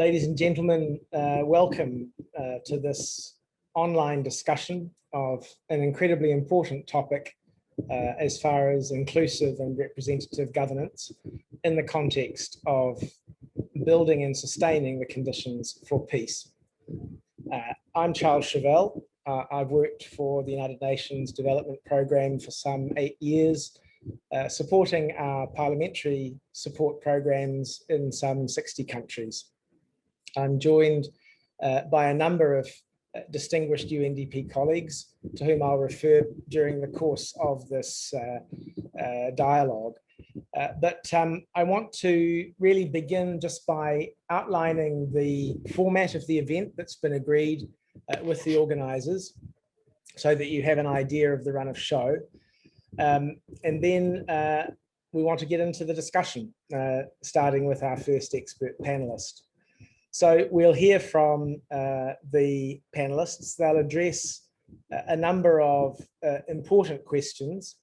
Ladies and gentlemen, welcome to this online discussion of an incredibly important topic as far as inclusive and representative governance in the context of building and sustaining the conditions for peace. I'm Charles Chevelle. I've worked for the United Nations Development Programme for some 8 years, supporting our parliamentary support programs in some 60 countries. I'm joined by a number of distinguished UNDP colleagues to whom I'll refer during the course of this dialogue. But I want to really begin just by outlining the format of the event that's been agreed with the organisers so that you have an idea of the run of show. And then we want to get into the discussion, starting with our first expert panellist. So we'll hear from the panelists. They'll address a number of important questions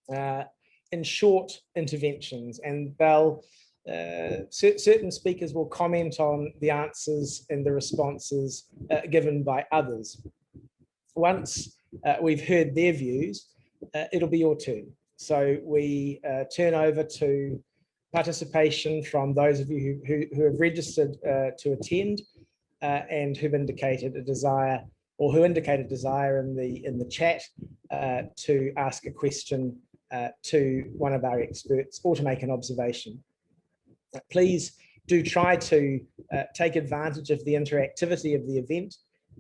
in short interventions, and they'll certain speakers will comment on the answers and the responses given by others. Once we've heard their views, it'll be your turn. So we turn over to participation from those of you who have registered to attend and who've indicated a desire, or who indicated desire in the chat to ask a question to one of our experts or to make an observation. Please do try to take advantage of the interactivity of the event.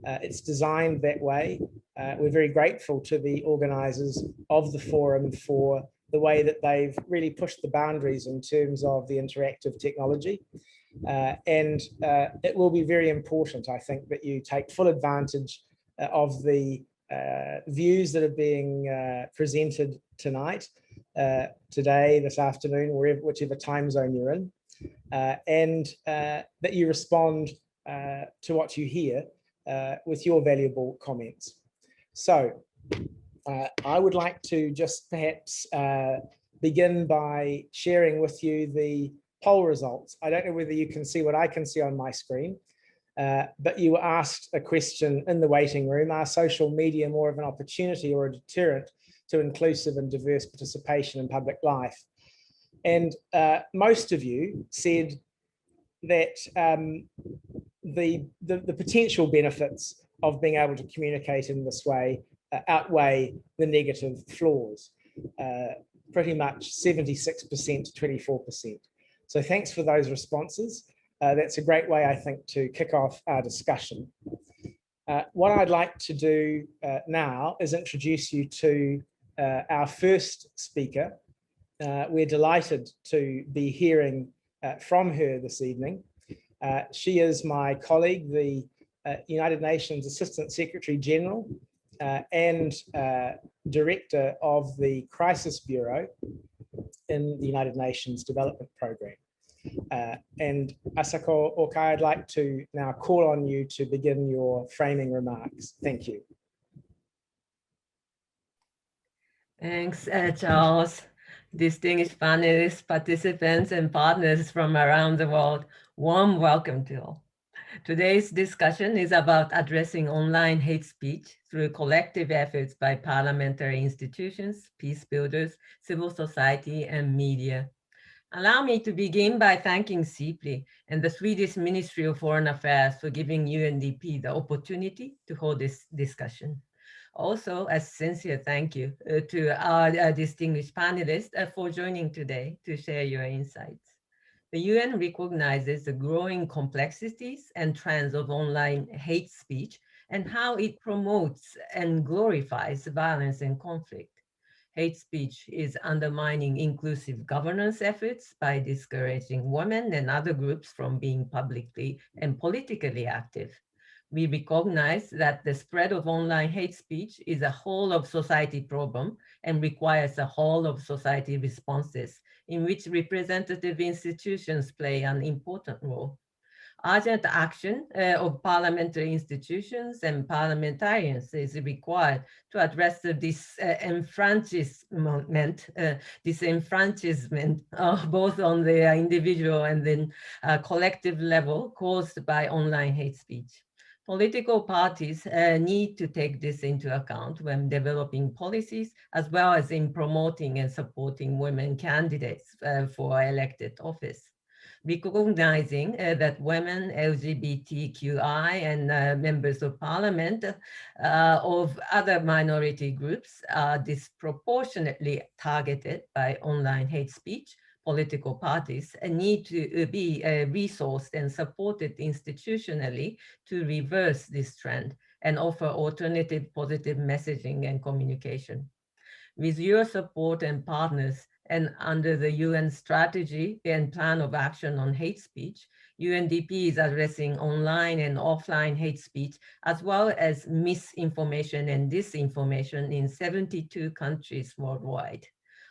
It's designed that way. We're very grateful to the organisers of the forum for the way that they've really pushed the boundaries in terms of the interactive technology. And it will be very important, I think, that you take full advantage of the views that are being presented tonight, today, this afternoon, whichever time zone you're in, and that you respond to what you hear with your valuable comments. So I would like to just perhaps begin by sharing with you the poll results. I don't know whether you can see what I can see on my screen, but you were asked a question in the waiting room: are social media more of an opportunity or a deterrent to inclusive and diverse participation in public life? And most of you said that the potential benefits of being able to communicate in this way outweigh the negative flaws, pretty much 76% to 24%. So thanks for those responses. That's a great way, I think, to kick off our discussion. What I'd like to do now is introduce you to our first speaker. We're delighted to be hearing from her this evening. She is my colleague, the United Nations Assistant Secretary General and Director of the Crisis Bureau in the United Nations Development Programme. And Asako Okai, I'd like to now call on you to begin your framing remarks. Thank you. Thanks, Charles. Distinguished panelists, participants, and partners from around the world, warm welcome to all. Today's discussion is about addressing online hate speech through collective efforts by parliamentary institutions, peace builders, civil society, and media. Allow me to begin by thanking CIPLI and the Swedish Ministry of Foreign Affairs for giving UNDP the opportunity to hold this discussion. Also, a sincere thank you to our distinguished panelists for joining today to share your insights. The UN recognizes the growing complexities and trends of online hate speech and how it promotes and glorifies violence and conflict. Hate speech is undermining inclusive governance efforts by discouraging women and other groups from being publicly and politically active. We recognize that the spread of online hate speech is a whole of society problem and requires a whole of society responses in which representative institutions play an important role. Urgent action of parliamentary institutions and parliamentarians is required to address the disenfranchisement both on the individual and then collective level caused by online hate speech. Political parties need to take this into account when developing policies, as well as in promoting and supporting women candidates for elected office. Recognizing that women, LGBTQI, and members of parliament of other minority groups are disproportionately targeted by online hate speech, political parties need to be resourced and supported institutionally to reverse this trend and offer alternative positive messaging and communication. With your support and partners, and under the UN strategy and plan of action on hate speech, UNDP is addressing online and offline hate speech, as well as misinformation and disinformation in 72 countries worldwide.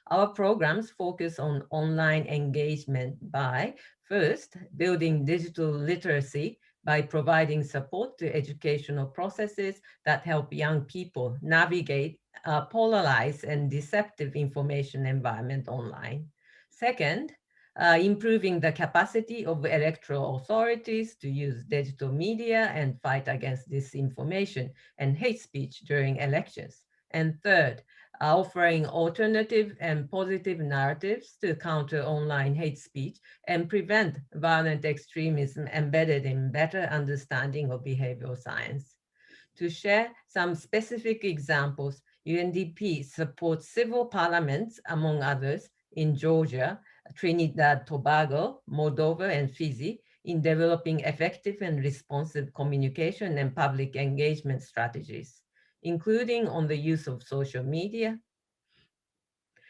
Our programs focus on online engagement by, first, building digital literacy by providing support to educational processes that help young people navigate a polarized and deceptive information environment online. Second, improving the capacity of electoral authorities to use digital media and fight against disinformation and hate speech during elections. And third, offering alternative and positive narratives to counter online hate speech and prevent violent extremism embedded in better understanding of behavioral science. To share some specific examples, UNDP supports civil parliaments, among others, in Georgia, Trinidad, Tobago, Moldova, and Fiji in developing effective and responsive communication and public engagement strategies, including on the use of social media.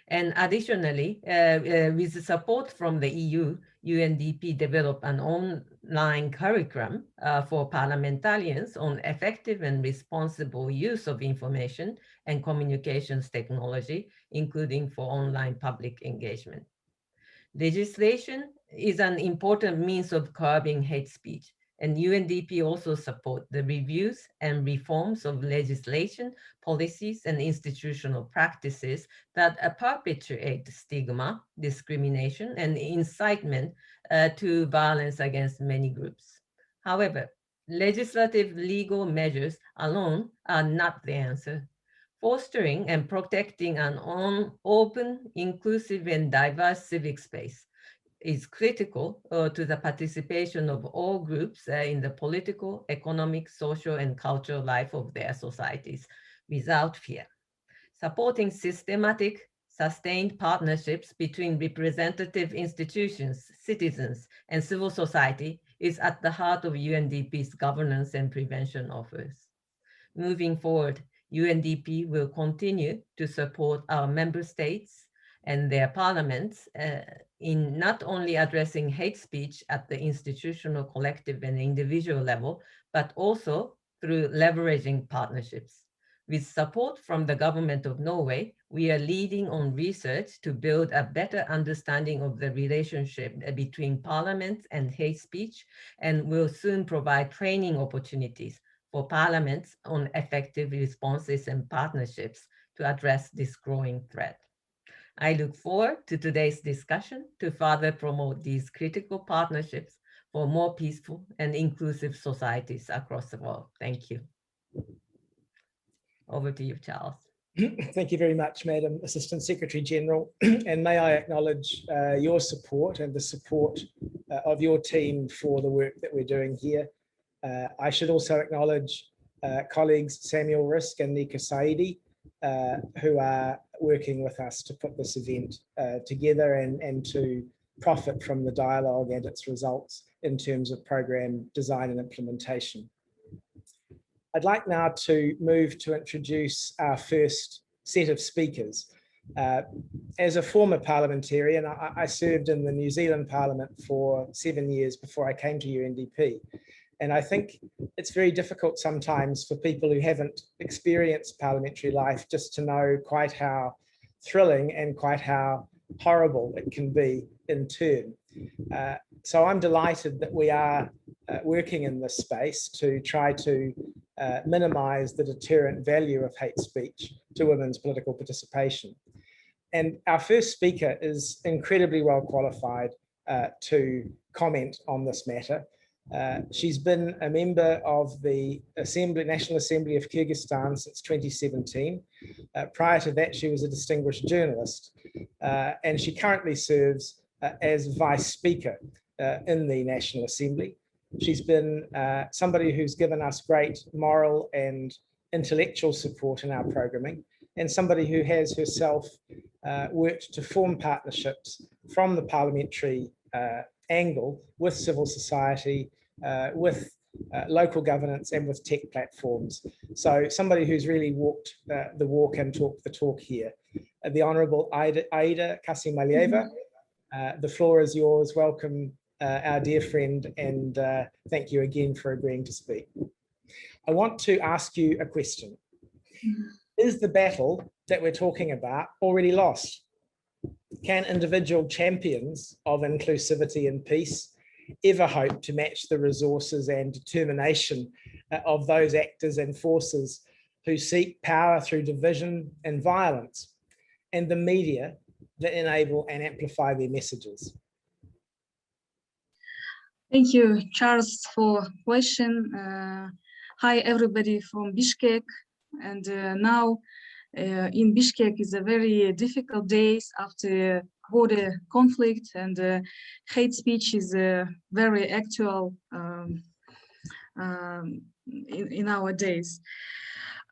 And additionally, with the support from the EU, UNDP developed an online curriculum for parliamentarians on effective and responsible use of information and communications technology, including for online public engagement. Legislation is an important means of curbing hate speech, and UNDP also support the reviews and reforms of legislation, policies, and institutional practices that perpetuate stigma, discrimination, and incitement to violence against many groups. However, legislative legal measures alone are not the answer. Fostering and protecting an open, inclusive, and diverse civic space is critical to the participation of all groups in the political, economic, social, and cultural life of their societies without fear. Supporting systematic, sustained partnerships between representative institutions, citizens, and civil society is at the heart of UNDP's governance and prevention efforts. Moving forward, UNDP will continue to support our member states and their parliaments in not only addressing hate speech at the institutional, collective, and individual level, but also through leveraging partnerships. With support from the government of Norway, we are leading on research to build a better understanding of the relationship between parliaments and hate speech, and will soon provide training opportunities for parliaments on effective responses and partnerships to address this growing threat. I look forward to today's discussion to further promote these critical partnerships for more peaceful and inclusive societies across the world. Thank you. Over to you, Charles. Thank you very much, Madam Assistant Secretary General. And may I acknowledge your support and the support of your team for the work that we're doing here. I should also acknowledge colleagues Samuel Risk and Nika Saidi, who are working with us to put this event together and to profit from the dialogue and its results in terms of program design and implementation. I'd like now to move to introduce our first set of speakers. As a former parliamentarian, I served in the New Zealand Parliament for 7 years before I came to UNDP. And I think it's very difficult sometimes for people who haven't experienced parliamentary life just to know quite how thrilling and quite how horrible it can be in turn. So I'm delighted that we are working in this space to try to minimize the deterrent value of hate speech to women's political participation. And our first speaker is incredibly well qualified to comment on this matter. She's been a member of the National Assembly of Kyrgyzstan since 2017. Prior to that, she was a distinguished journalist, and she currently serves as Vice Speaker in the National Assembly. She's been somebody who's given us great moral and intellectual support in our programming, and somebody who has herself worked to form partnerships from the parliamentary angle with civil society, with local governance, and with tech platforms. So somebody who's really walked the walk and talked the talk here. The Honourable Aida Kasimalieva, the floor is yours. Welcome, our dear friend, and thank you again for agreeing to speak. I want to ask you a question. Is the battle that we're talking about already lost? Can individual champions of inclusivity and peace ever hope to match the resources and determination of those actors and forces who seek power through division and violence, and the media that enable and amplify their messages? Thank you, Charles, for question. Hi, everybody from Bishkek. And now in Bishkek is a very difficult days after border conflict, and hate speech is very actual in our days.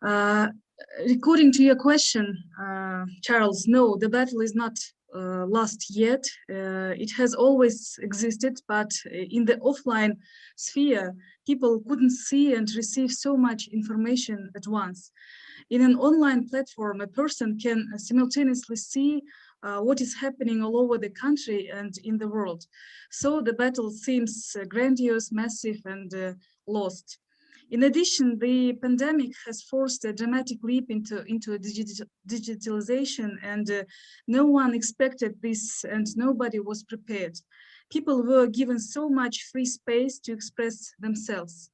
According to your question, Charles, no, the battle is not lost yet. It has always existed, but in the offline sphere, people couldn't see and receive so much information at once. In an online platform, a person can simultaneously see what is happening all over the country and in the world. So the battle seems grandiose, massive, and lost. In addition, the pandemic has forced a dramatic leap into digitalization, and no one expected this, and nobody was prepared. People were given so much free space to express themselves.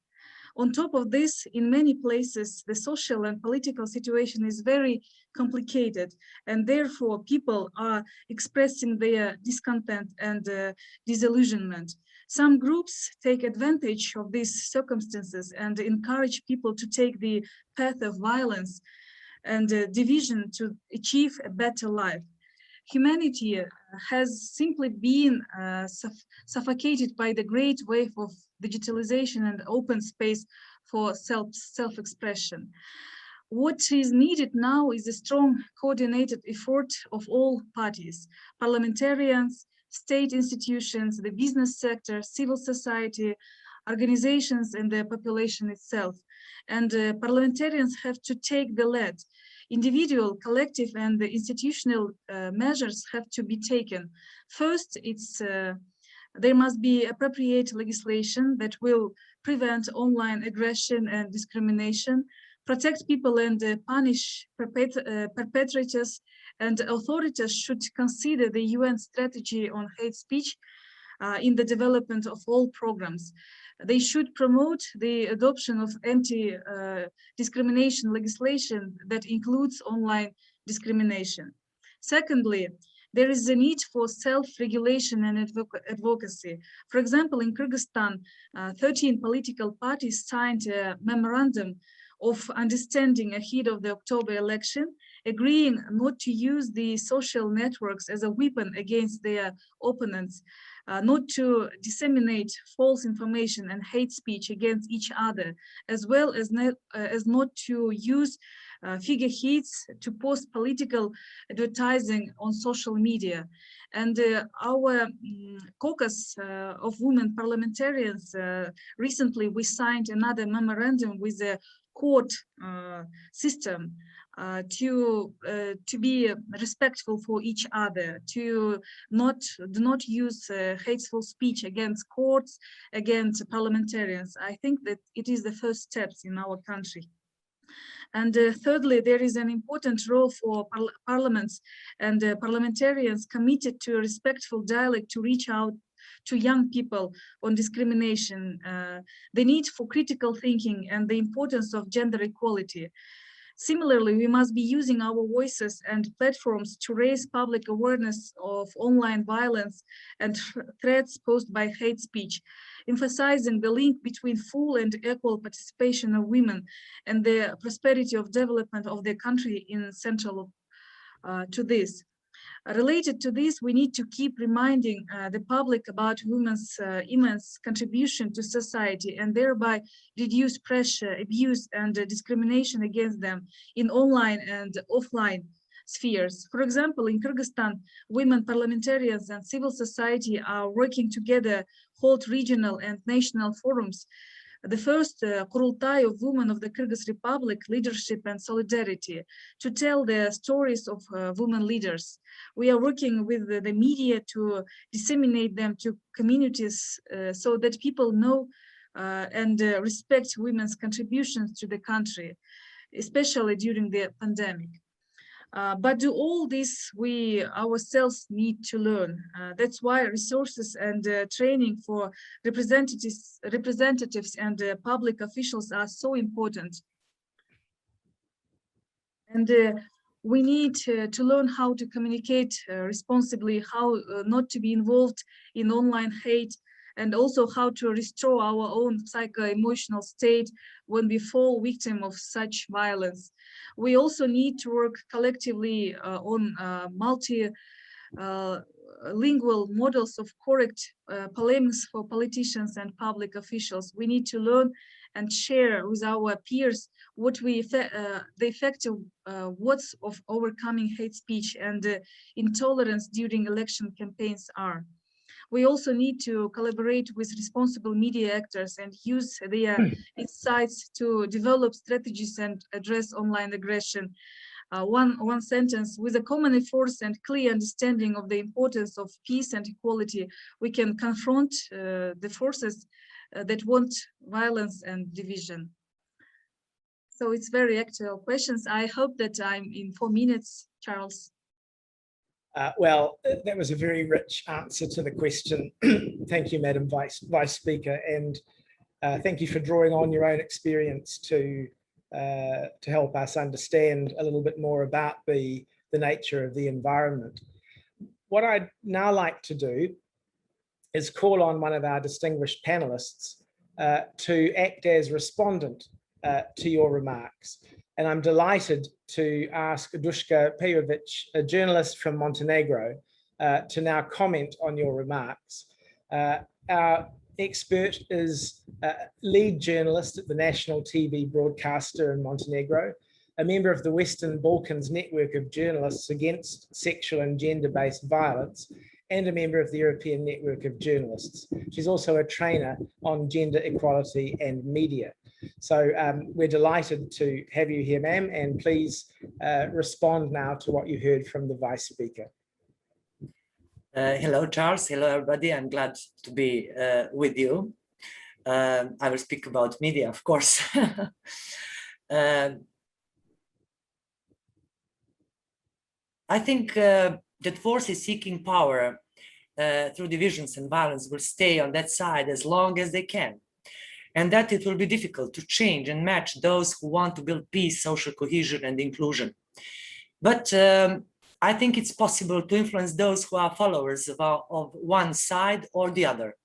On top of this, in many places, the social and political situation is very complicated, and therefore people are expressing their discontent and disillusionment. Some groups take advantage of these circumstances and encourage people to take the path of violence and division to achieve a better life. Humanity has simply been suffocated by the great wave of digitalization and open space for self-expression. What is needed now is a strong coordinated effort of all parties, parliamentarians, state institutions, the business sector, civil society, organizations, and the population itself. And parliamentarians have to take the lead. Individual, collective, and the institutional measures have to be taken. First, there must be appropriate legislation that will prevent online aggression and discrimination, protect people and punish perpetrators, and authorities should consider the UN strategy on hate speech in the development of all programs. They should promote the adoption of anti-discrimination legislation that includes online discrimination. Secondly, there is a need for self-regulation and advocacy. For example, in Kyrgyzstan, 13 political parties signed a memorandum of understanding ahead of the October election, agreeing not to use the social networks as a weapon against their opponents, not to disseminate false information and hate speech against each other, as well as not to use figureheads to post political advertising on social media. And our caucus of women parliamentarians, recently we signed another memorandum with the court system to be respectful for each other, to do not use hateful speech against courts, against parliamentarians. I think that it is the first steps in our country. And thirdly, there is an important role for parliaments and parliamentarians committed to a respectful dialogue to reach out to young people on discrimination, the need for critical thinking, and the importance of gender equality. Similarly, we must be using our voices and platforms to raise public awareness of online violence and threats posed by hate speech, emphasizing the link between full and equal participation of women and the prosperity of development of their country in central to this. Related to this, we need to keep reminding the public about women's immense contribution to society and thereby reduce pressure, abuse, and discrimination against them in online and offline spheres. For example, in Kyrgyzstan, women parliamentarians and civil society are working together, hold regional and national forums. The first Kurultai of Women of the Kyrgyz Republic, Leadership and Solidarity, to tell the stories of women leaders. We are working with the media to disseminate them to communities so that people know and respect women's contributions to the country, especially during the pandemic. But do all this we ourselves need to learn. That's why resources and training for representatives and public officials are so important. And we need to learn how to communicate responsibly, how not to be involved in online hate, and also how to restore our own psycho-emotional state when we fall victim of such violence. We also need to work collectively on multilingual models of correct polemics for politicians and public officials. We need to learn and share with our peers what the effective words of overcoming hate speech and intolerance during election campaigns are. We also need to collaborate with responsible media actors and use their insights to develop strategies and address online aggression. One sentence: with a common efforts and clear understanding of the importance of peace and equality, we can confront the forces that want violence and division. So it's very actual questions. I hope that I'm in 4 minutes, Charles. Well, that was a very rich answer to the question. Thank you, Madam Vice Speaker, and thank you for drawing on your own experience to help us understand a little bit more about the nature of the environment. What I'd now like to do is call on one of our distinguished panelists to act as respondent to your remarks. And I'm delighted to ask Duška Pejović, a journalist from Montenegro, to now comment on your remarks. Our expert is lead journalist at the national TV broadcaster in Montenegro, a member of the Western Balkans network of journalists against sexual and gender-based violence, and a member of the European Network of Journalists. She's also a trainer on gender equality and media. So we're delighted to have you here, ma'am, and please respond now to what you heard from the Vice Speaker. Hello, Charles. Hello, everybody. I'm glad to be with you. I will speak about media, of course. I think that forces seeking power through divisions and violence will stay on that side as long as they can, and that it will be difficult to change and match those who want to build peace, social cohesion, and inclusion. But I think it's possible to influence those who are followers of one side or the other.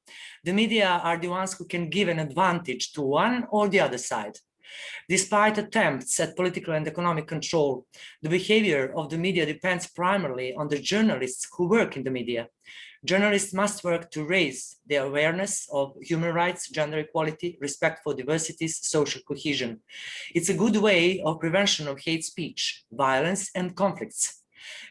The media are the ones who can give an advantage to one or the other side. Despite attempts at political and economic control, the behavior of the media depends primarily on the journalists who work in the media. Journalists must work to raise the awareness of human rights, gender equality, respect for diversities, social cohesion. It's a good way of prevention of hate speech, violence, and conflicts.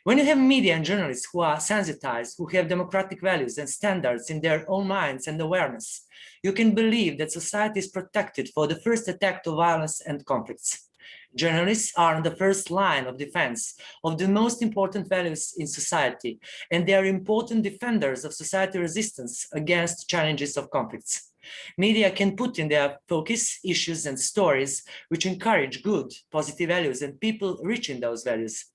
When you have media and journalists who are sensitized, who have democratic values and standards in their own minds and awareness, you can believe that society is protected for the first attack to violence and conflicts. Journalists are on the first line of defense of the most important values in society, and they are important defenders of society resistance against challenges of conflicts. Media can put in their focus issues and stories which encourage good, positive values and people reaching those values.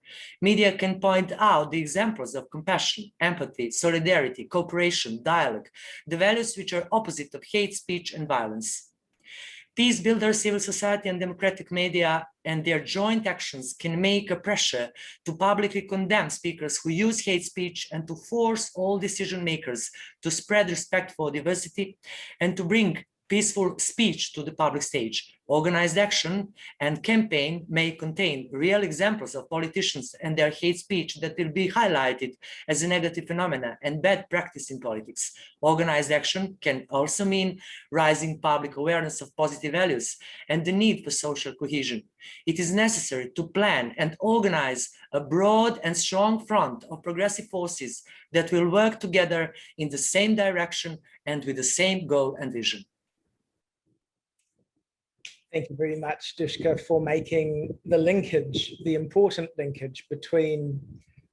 Media can point out the examples of compassion, empathy, solidarity, cooperation, dialogue, the values which are opposite of hate speech and violence. Peace builders, civil society and democratic media and their joint actions can make a pressure to publicly condemn speakers who use hate speech and to force all decision makers to spread respect for diversity and to bring peaceful speech to the public stage. Organized action and campaign may contain real examples of politicians and their hate speech that will be highlighted as a negative phenomena and bad practice in politics. Organized action can also mean rising public awareness of positive values and the need for social cohesion. It is necessary to plan and organize a broad and strong front of progressive forces that will work together in the same direction and with the same goal and vision. Thank you very much, Duška, for making the linkage, the important linkage between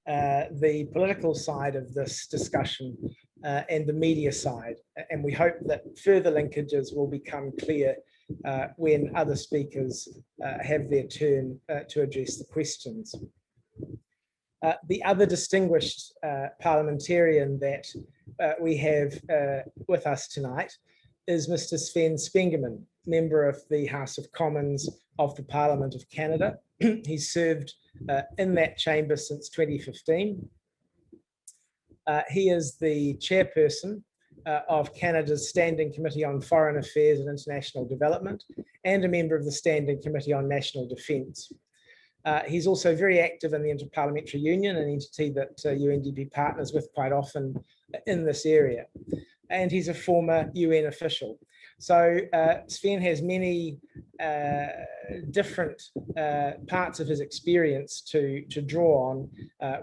the political side of this discussion and the media side. And we hope that further linkages will become clear when other speakers have their turn to address the questions. The other distinguished parliamentarian that we have with us tonight is Mr. Sven Spengemann, member of the House of Commons of the Parliament of Canada. He's served in that chamber since 2015. He is the chairperson of Canada's Standing Committee on Foreign Affairs and International Development and a member of the Standing Committee on National Defence. He's also very active in the Interparliamentary Union, an entity that UNDP partners with quite often in this area. And he's a former UN official. So Sven has many different parts of his experience to draw on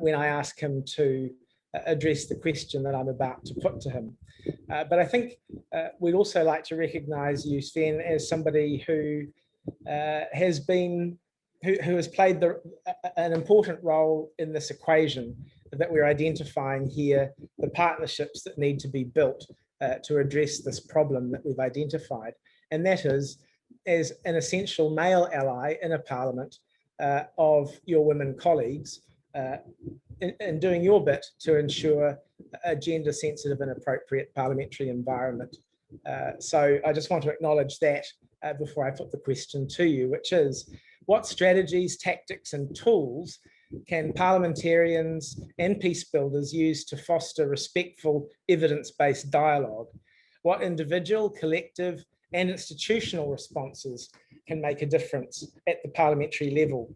when I ask him to address the question that I'm about to put to him. But I think we'd also like to recognize you, Sven, as somebody who has been, who has played an important role in this equation that we're identifying here, the partnerships that need to be built to address this problem that we've identified. And that is as an essential male ally in a parliament of your women colleagues in doing your bit to ensure a gender sensitive and appropriate parliamentary environment. So I just want to acknowledge that before I put the question to you, which is, what strategies, tactics and tools can parliamentarians and peace builders use to foster respectful, evidence-based dialogue? What individual, collective and institutional responses can make a difference at the parliamentary level?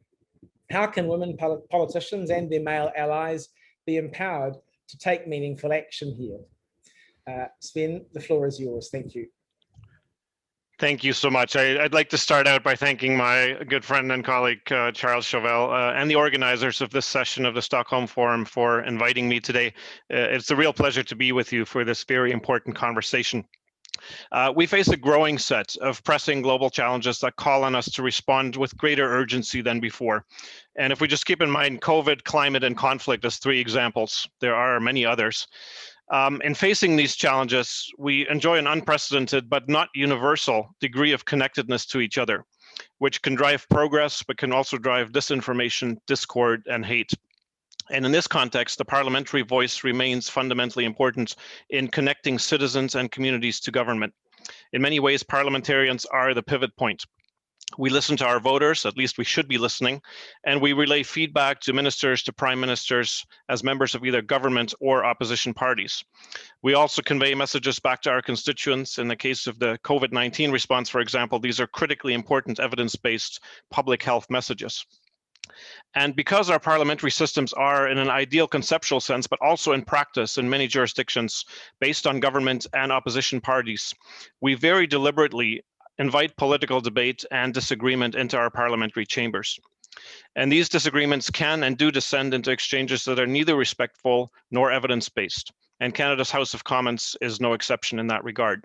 How can women politicians and their male allies be empowered to take meaningful action here? Sven, the floor is yours. Thank you. Thank you so much. I'd like to start out by thanking my good friend and colleague, Charles Chauvel, and the organizers of this session of the Stockholm Forum for inviting me today. It's a real pleasure to be with you for this very important conversation. We face a growing set of pressing global challenges that call on us to respond with greater urgency than before. And if we just keep in mind COVID, climate, and conflict as three examples, there are many others. In facing these challenges, we enjoy an unprecedented but not universal degree of connectedness to each other, which can drive progress, but can also drive disinformation, discord, and hate. And in this context, the parliamentary voice remains fundamentally important in connecting citizens and communities to government. In many ways, parliamentarians are the pivot point. We listen to our voters, at least we should be listening, and we relay feedback to ministers, to prime ministers as members of either government or opposition parties. We also convey messages back to our constituents. In the case of the COVID-19 response, for example, these are critically important evidence-based public health messages. And because our parliamentary systems are, in an ideal conceptual sense, but also in practice in many jurisdictions, based on government and opposition parties, we very deliberately invite political debate and disagreement into our parliamentary chambers. And these disagreements can and do descend into exchanges that are neither respectful nor evidence-based. And Canada's House of Commons is no exception in that regard.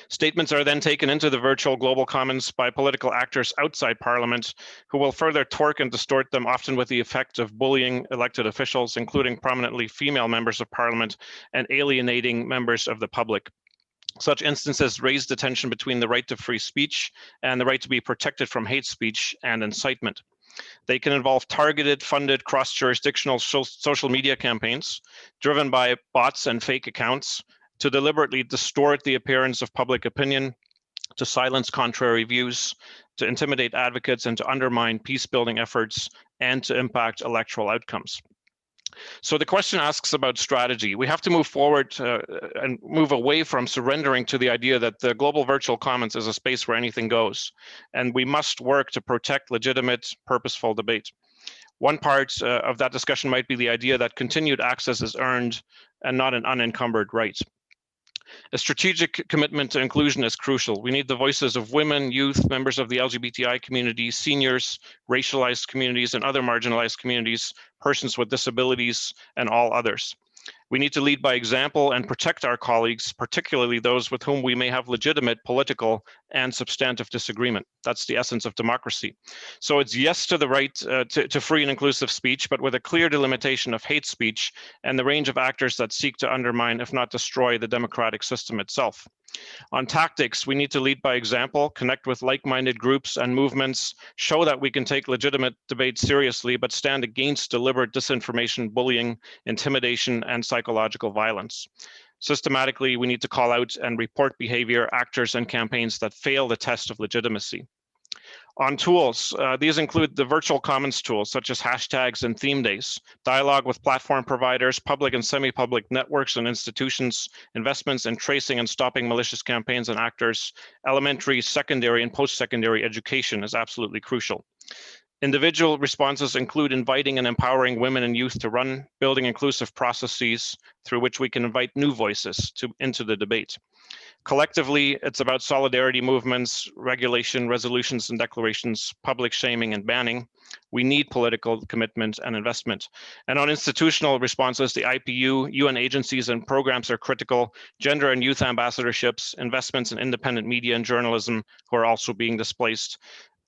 Statements are then taken into the virtual global commons by political actors outside Parliament, who will further torque and distort them, often with the effect of bullying elected officials, including prominently female members of Parliament, and alienating members of the public. Such instances raise the tension between the right to free speech and the right to be protected from hate speech and incitement. They can involve targeted, funded, cross-jurisdictional social media campaigns driven by bots and fake accounts to deliberately distort the appearance of public opinion, to silence contrary views, to intimidate advocates, and to undermine peace-building efforts, and to impact electoral outcomes. So the question asks about strategy. We have to move forward and move away from surrendering to the idea that the global virtual commons is a space where anything goes. And we must work to protect legitimate, purposeful debate. One part of that discussion might be the idea that continued access is earned and not an unencumbered right. A strategic commitment to inclusion is crucial. We need the voices of women, youth, members of the LGBTI community, seniors, racialized communities, and other marginalized communities, persons with disabilities, and all others. We need to lead by example and protect our colleagues, particularly those with whom we may have legitimate political and substantive disagreement. That's the essence of democracy. So it's yes to the right to free and inclusive speech, but with a clear delimitation of hate speech and the range of actors that seek to undermine, if not destroy, the democratic system itself. On tactics, we need to lead by example, connect with like-minded groups and movements, show that we can take legitimate debate seriously, but stand against deliberate disinformation, bullying, intimidation, and psychological violence. Systematically, we need to call out and report behavior, actors, and campaigns that fail the test of legitimacy. On tools, these include the virtual commons tools, such as hashtags and theme days, dialogue with platform providers, public and semi-public networks and institutions, investments in tracing and stopping malicious campaigns and actors, elementary, secondary, and post-secondary education is absolutely crucial. Individual responses include inviting and empowering women and youth to run, building inclusive processes through which we can invite new voices into the debate. Collectively, it's about solidarity movements, regulation, resolutions and declarations, public shaming and banning. We need political commitment and investment. And on institutional responses, the IPU, UN agencies and programs are critical, gender and youth ambassadorships, investments in independent media and journalism who are also being displaced.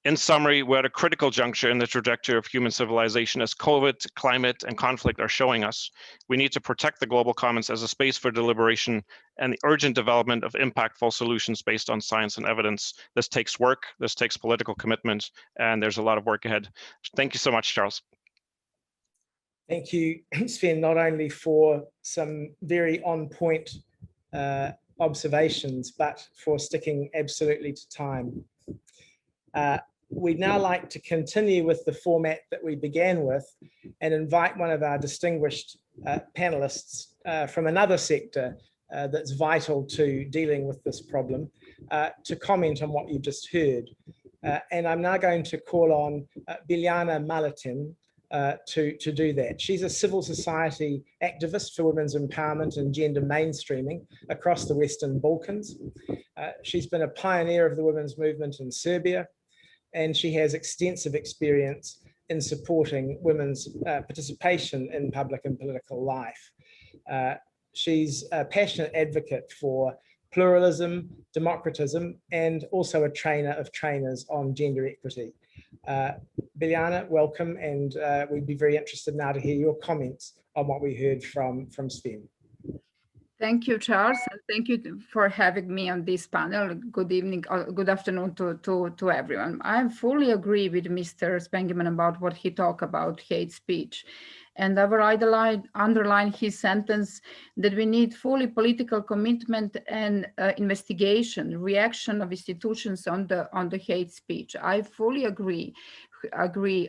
In summary, we're at a critical juncture in the trajectory of human civilization as COVID, climate, and conflict are showing us. We need to protect the global commons as a space for deliberation and the urgent development of impactful solutions based on science and evidence. This takes work, this takes political commitment, and there's a lot of work ahead. Thank you so much, Charles. Thank you, Sven, not only for some very on-point observations, but for sticking absolutely to time. We'd now like to continue with the format that we began with and invite one of our distinguished panelists from another sector that's vital to dealing with this problem to comment on what you've just heard. And I'm now going to call on Biljana Maletin to do that. She's a civil society activist for women's empowerment and gender mainstreaming across the Western Balkans. She's been a pioneer of the women's movement in Serbia, and she has extensive experience in supporting women's participation in public and political life. She's a passionate advocate for pluralism, democratism, and also a trainer of trainers on gender equity. Biljana, welcome, and we'd be very interested now to hear your comments on what we heard from Sven. Thank you, Charles, and thank you for having me on this panel. Good evening, good afternoon to everyone. I fully agree with Mr. Spengeman about what he talked about hate speech. And I will underline his sentence that we need fully political commitment and investigation, reaction of institutions on the hate speech. I fully agree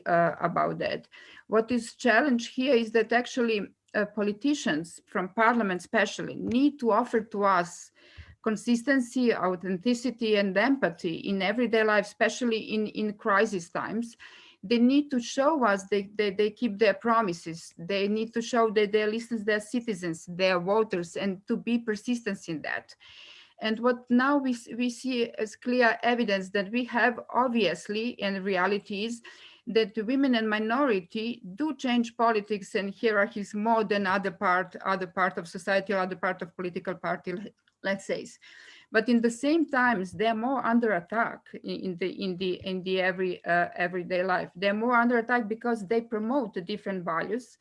about that. What is challenge here is that actually politicians from parliament especially need to offer to us consistency, authenticity, and empathy in everyday life, especially in crisis times. They need to show us they keep their promises. They need to show that they listen to their citizens, their voters, and to be persistent in that. And what now we see as clear evidence that we have obviously in realities that the women and minority do change politics and hierarchies more than other part of society or other part of political party, let's say. But in the same times, they're more under attack in the everyday life. They're more under attack because they promote the different values.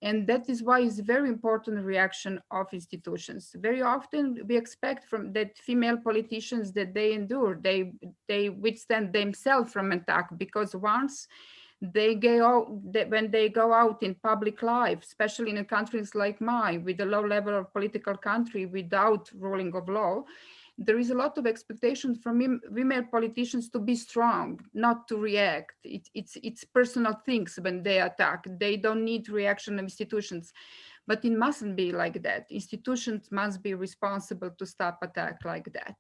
And that is why it's very important reaction of institutions. Very often we expect from that female politicians that they endure, they withstand themselves from attack, because once they when they go out in public life, especially in countries like mine, with a low level of political country without ruling of law, there is a lot of expectations from women politicians to be strong, not to react. It's personal things when they attack. They don't need reaction of institutions, but it mustn't be like that. Institutions must be responsible to stop attack like that.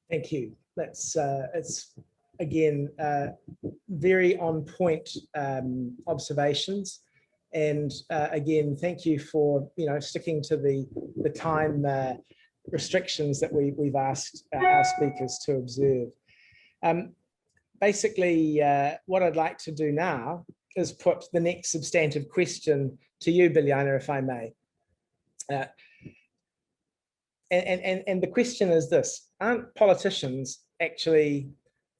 Thank you. That's it's again very on point observations. And again, thank you for sticking to the time restrictions that we've asked our speakers to observe. Basically, what I'd like to do now is put the next substantive question to you, Biljana, if I may. And the question is this: aren't politicians actually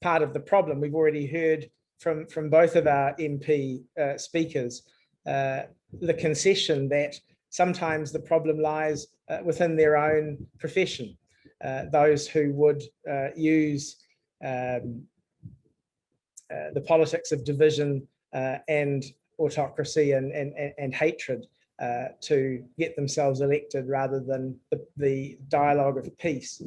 part of the problem? We've already heard from both of our MP speakers the concession that sometimes the problem lies within their own profession. Those who would use the politics of division and autocracy and hatred to get themselves elected rather than the dialogue of peace.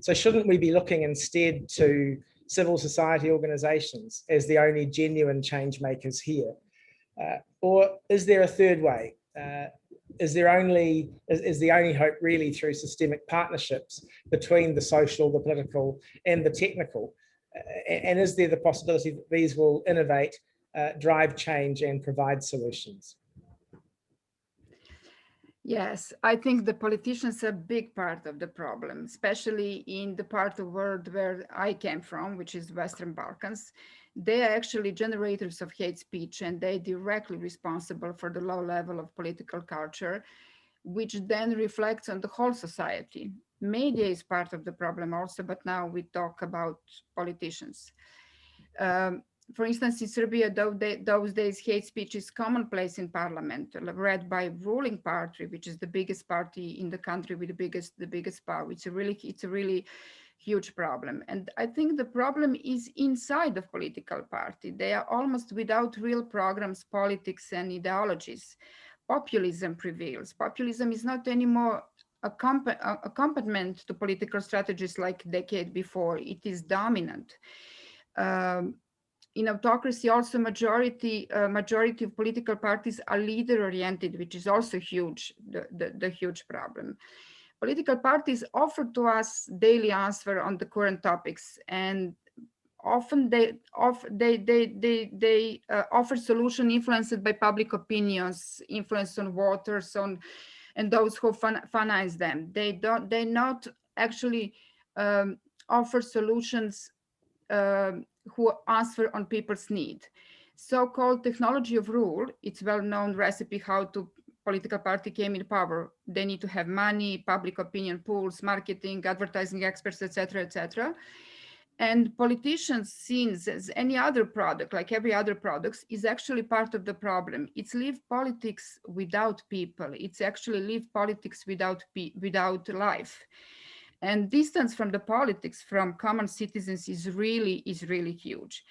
So shouldn't we be looking instead to civil society organizations as the only genuine change makers here? Or is there a third way? Is the only hope really through systemic partnerships between the social, the political, and the technical? And is there the possibility that these will innovate, drive change, and provide solutions? Yes, I think the politicians are a big part of the problem, especially in the part of the world where I came from, which is Western Balkans. They are actually generators of hate speech, and they're directly responsible for the low level of political culture, which then reflects on the whole society. Media is part of the problem also, but now we talk about politicians. For instance, in Serbia, those days, hate speech is commonplace in parliament, read by ruling party, which is the biggest party in the country with the biggest power. It's a really huge problem. And I think the problem is inside of political party. They are almost without real programs, politics, and ideologies. Populism prevails. Populism is not anymore accompaniment to political strategies like a decade before. It is dominant. In autocracy, also majority of political parties are leader-oriented, which is also huge, the huge problem. Political parties offer to us daily answer on the current topics, and often they offer solution influenced by public opinions, influence on voters, and those who finance them. They not actually offer solutions who answer on people's need. So-called technology of rule, it's well-known recipe how to political party came in power. They need to have money, public opinion pools, marketing, advertising experts, etc., etc. And politicians, since as any other product, like every other products, is actually part of the problem. It's live politics without people. It's actually live politics without life. And distance from the politics, from common citizens, is really huge.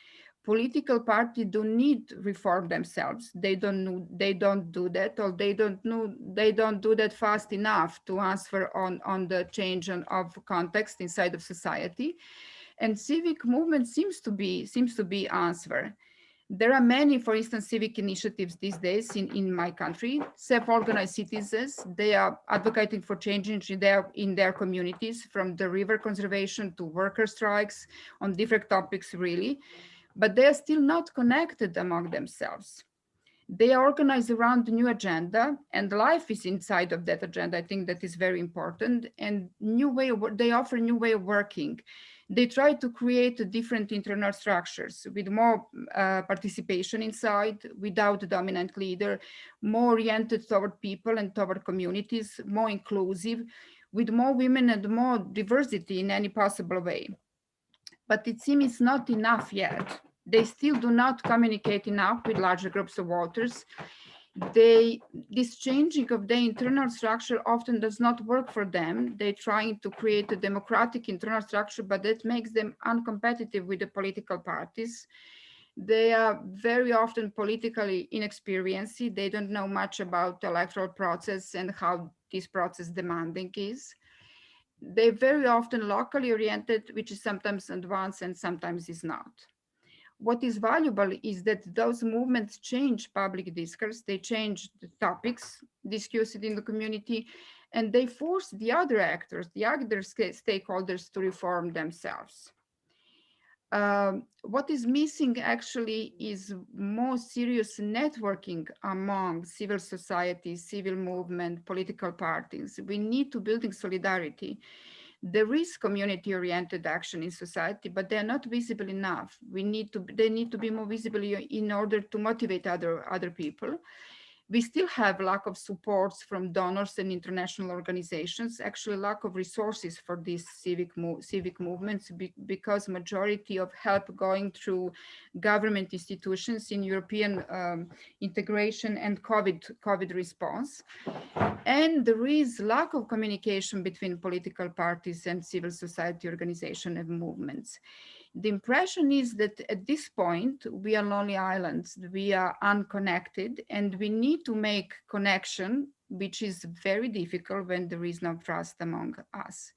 Political parties do need to reform themselves. They don't do that, or they don't do that fast enough to answer on the change of context inside of society. And civic movement seems to be answer. There are many, for instance, civic initiatives these days in my country. Self-organized citizens, they are advocating for changes in their communities, from the river conservation to worker strikes on different topics, really. But they are still not connected among themselves. They are organized around the new agenda, and life is inside of that agenda. I think that is very important. And they offer new way of working. They try to create different internal structures with more participation inside, without a dominant leader, more oriented toward people and toward communities, more inclusive, with more women and more diversity in any possible way. But it seems not enough yet. They still do not communicate enough with larger groups of voters. This changing of the internal structure often does not work for them. They're trying to create a democratic internal structure, but that makes them uncompetitive with the political parties. They are very often politically inexperienced. They don't know much about the electoral process and how this process demanding is. They're very often locally oriented, which is sometimes advanced and sometimes is not. What is valuable is that those movements change public discourse, they change the topics discussed in the community, and they force the other actors, the other stakeholders to reform themselves. What is missing actually is more serious networking among civil society, civil movement, political parties. We need to building solidarity. There is community-oriented action in society, but they are not visible enough. They need to be more visible in order to motivate other people. We still have lack of supports from donors and international organizations, actually lack of resources for these civic movements because majority of help going through government institutions in European integration and COVID response. And there is lack of communication between political parties and civil society organizations and movements. The impression is that at this point, we are lonely islands, we are unconnected, and we need to make connection, which is very difficult when there is no trust among us.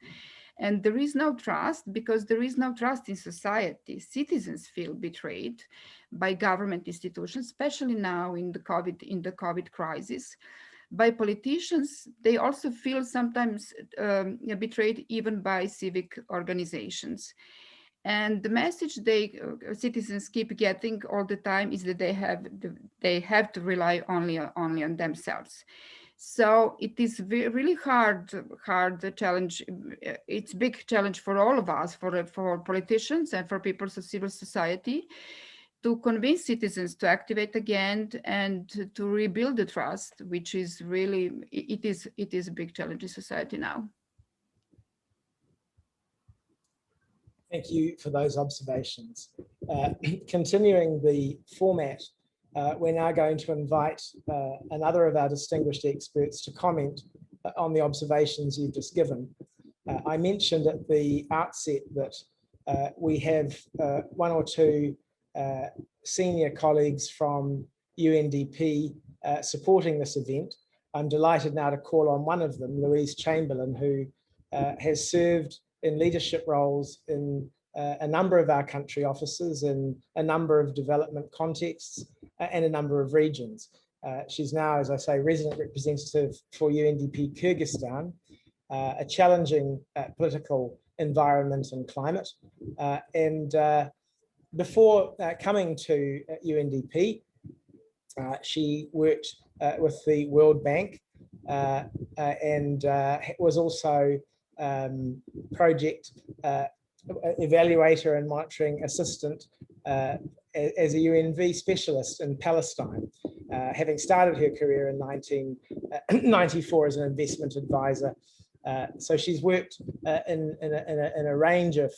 And there is no trust because there is no trust in society. Citizens feel betrayed by government institutions, especially now in the COVID crisis. By politicians, they also feel sometimes betrayed even by civic organizations. And the message citizens keep getting all the time is that they have to rely only on themselves. So it is really hard challenge. It's a big challenge for all of us, for politicians and for people of civil society, to convince citizens to activate again and to rebuild the trust, which is really, it is a big challenge in society now. Thank you for those observations. Continuing the format, we're now going to invite another of our distinguished experts to comment on the observations you've just given. I mentioned at the outset that we have one or two senior colleagues from UNDP supporting this event. I'm delighted now to call on one of them, Louise Chamberlain, who has served in leadership roles in a number of our country offices, in a number of development contexts, and a number of regions. She's now, as I say, resident representative for UNDP Kyrgyzstan, a challenging political environment and climate. Before coming to UNDP, she worked with the World Bank and was also project evaluator and monitoring assistant as a UNV specialist in Palestine, having started her career in 1994 as an investment advisor. So she's worked in a range of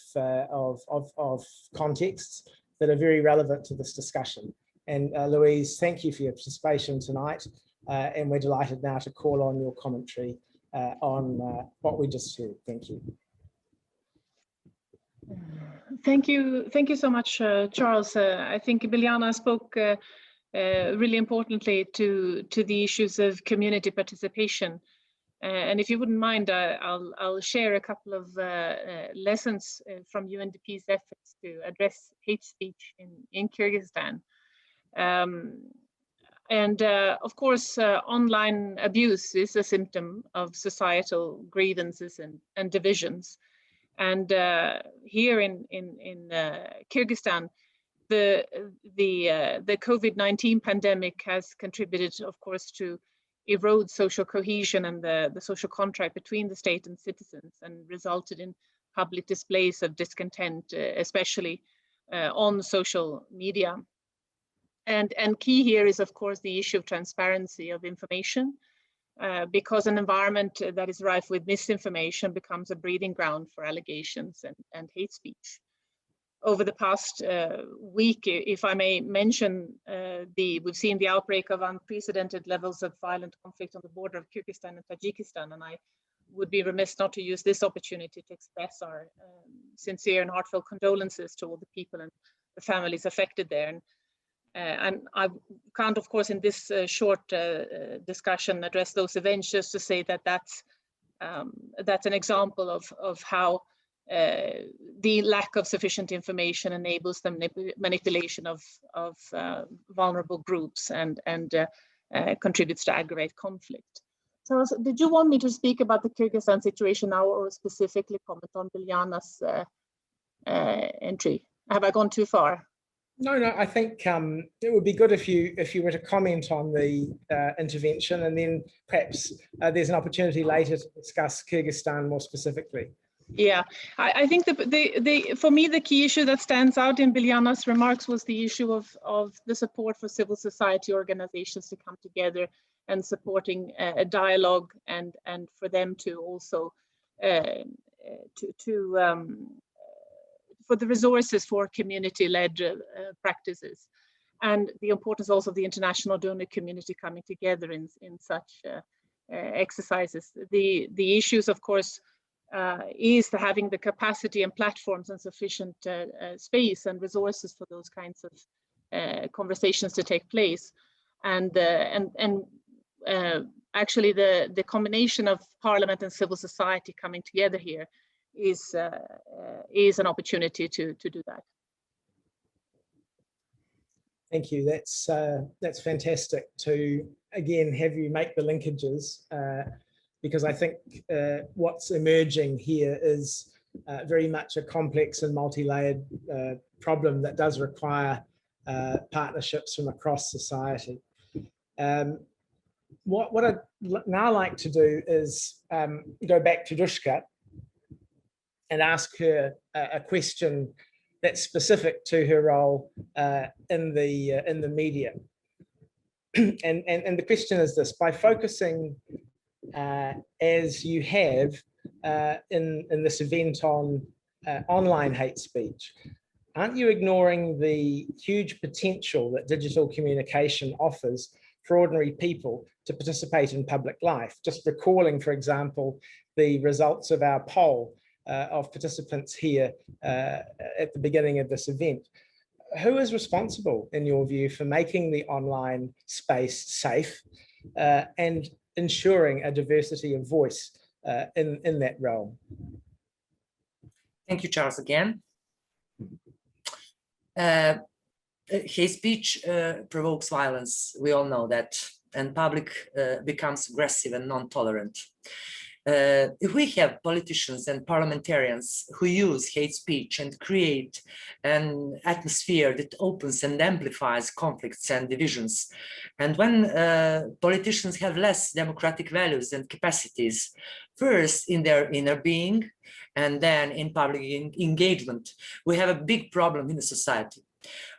contexts that are very relevant to this discussion. And Louise, thank you for your participation tonight. And we're delighted now to call on your commentary on what we just heard. Thank you. Thank you so much, Charles. I think Biljana spoke really importantly to the issues of community participation. And if you wouldn't mind, I'll share a couple of lessons from UNDP's efforts to address hate speech in Kyrgyzstan. Of course, online abuse is a symptom of societal grievances and divisions. And here in Kyrgyzstan, the COVID-19 pandemic has contributed, of course, to erode social cohesion and the social contract between the state and citizens, and resulted in public displays of discontent, especially on social media. And key here is, of course, the issue of transparency of information, because an environment that is rife with misinformation becomes a breeding ground for allegations and hate speech. over the past week, if I may mention, we've seen the outbreak of unprecedented levels of violent conflict on the border of Kyrgyzstan and Tajikistan, and I would be remiss not to use this opportunity to express our sincere and heartfelt condolences to all the people and the families affected there. And I can't, of course, in this short discussion address those events, just to say that that's an example of how the lack of sufficient information enables the manipulation of vulnerable groups and contributes to aggravate conflict. Charles, did you want me to speak about the Kyrgyzstan situation now, or specifically comment on Biljana's entry? Have I gone too far? No, I think it would be good if you were to comment on the intervention, and then perhaps there's an opportunity later to discuss Kyrgyzstan more specifically. Yeah, I think for me, the key issue that stands out in Biljana's remarks was the issue of the support for civil society organizations to come together and supporting a dialogue, and for them to also for the resources for community-led practices, and the importance also of the international donor community coming together in such exercises. The issues, of course, is having the capacity and platforms and sufficient space and resources for those kinds of conversations to take place, and actually the combination of Parliament and civil society coming together here is an opportunity to do that. Thank you. That's fantastic to again have you make the linkages, because I think what's emerging here is very much a complex and multi-layered problem that does require partnerships from across society. What I'd now like to do is go back to Dushka and ask her a question that's specific to her role in the media. And the question is this: by focusing as you have in this event on online hate speech, aren't you ignoring the huge potential that digital communication offers for ordinary people to participate in public life? Just recalling, for example, the results of our poll of participants here at the beginning of this event. Who is responsible, in your view, for making the online space safe and ensuring a diversity of voice in that realm? Thank you, Charles, again. Hate speech provokes violence, we all know that, and public becomes aggressive and non-tolerant. If we have politicians and parliamentarians who use hate speech and create an atmosphere that opens and amplifies conflicts and divisions, and when politicians have less democratic values and capacities, first in their inner being and then in public engagement, we have a big problem in the society.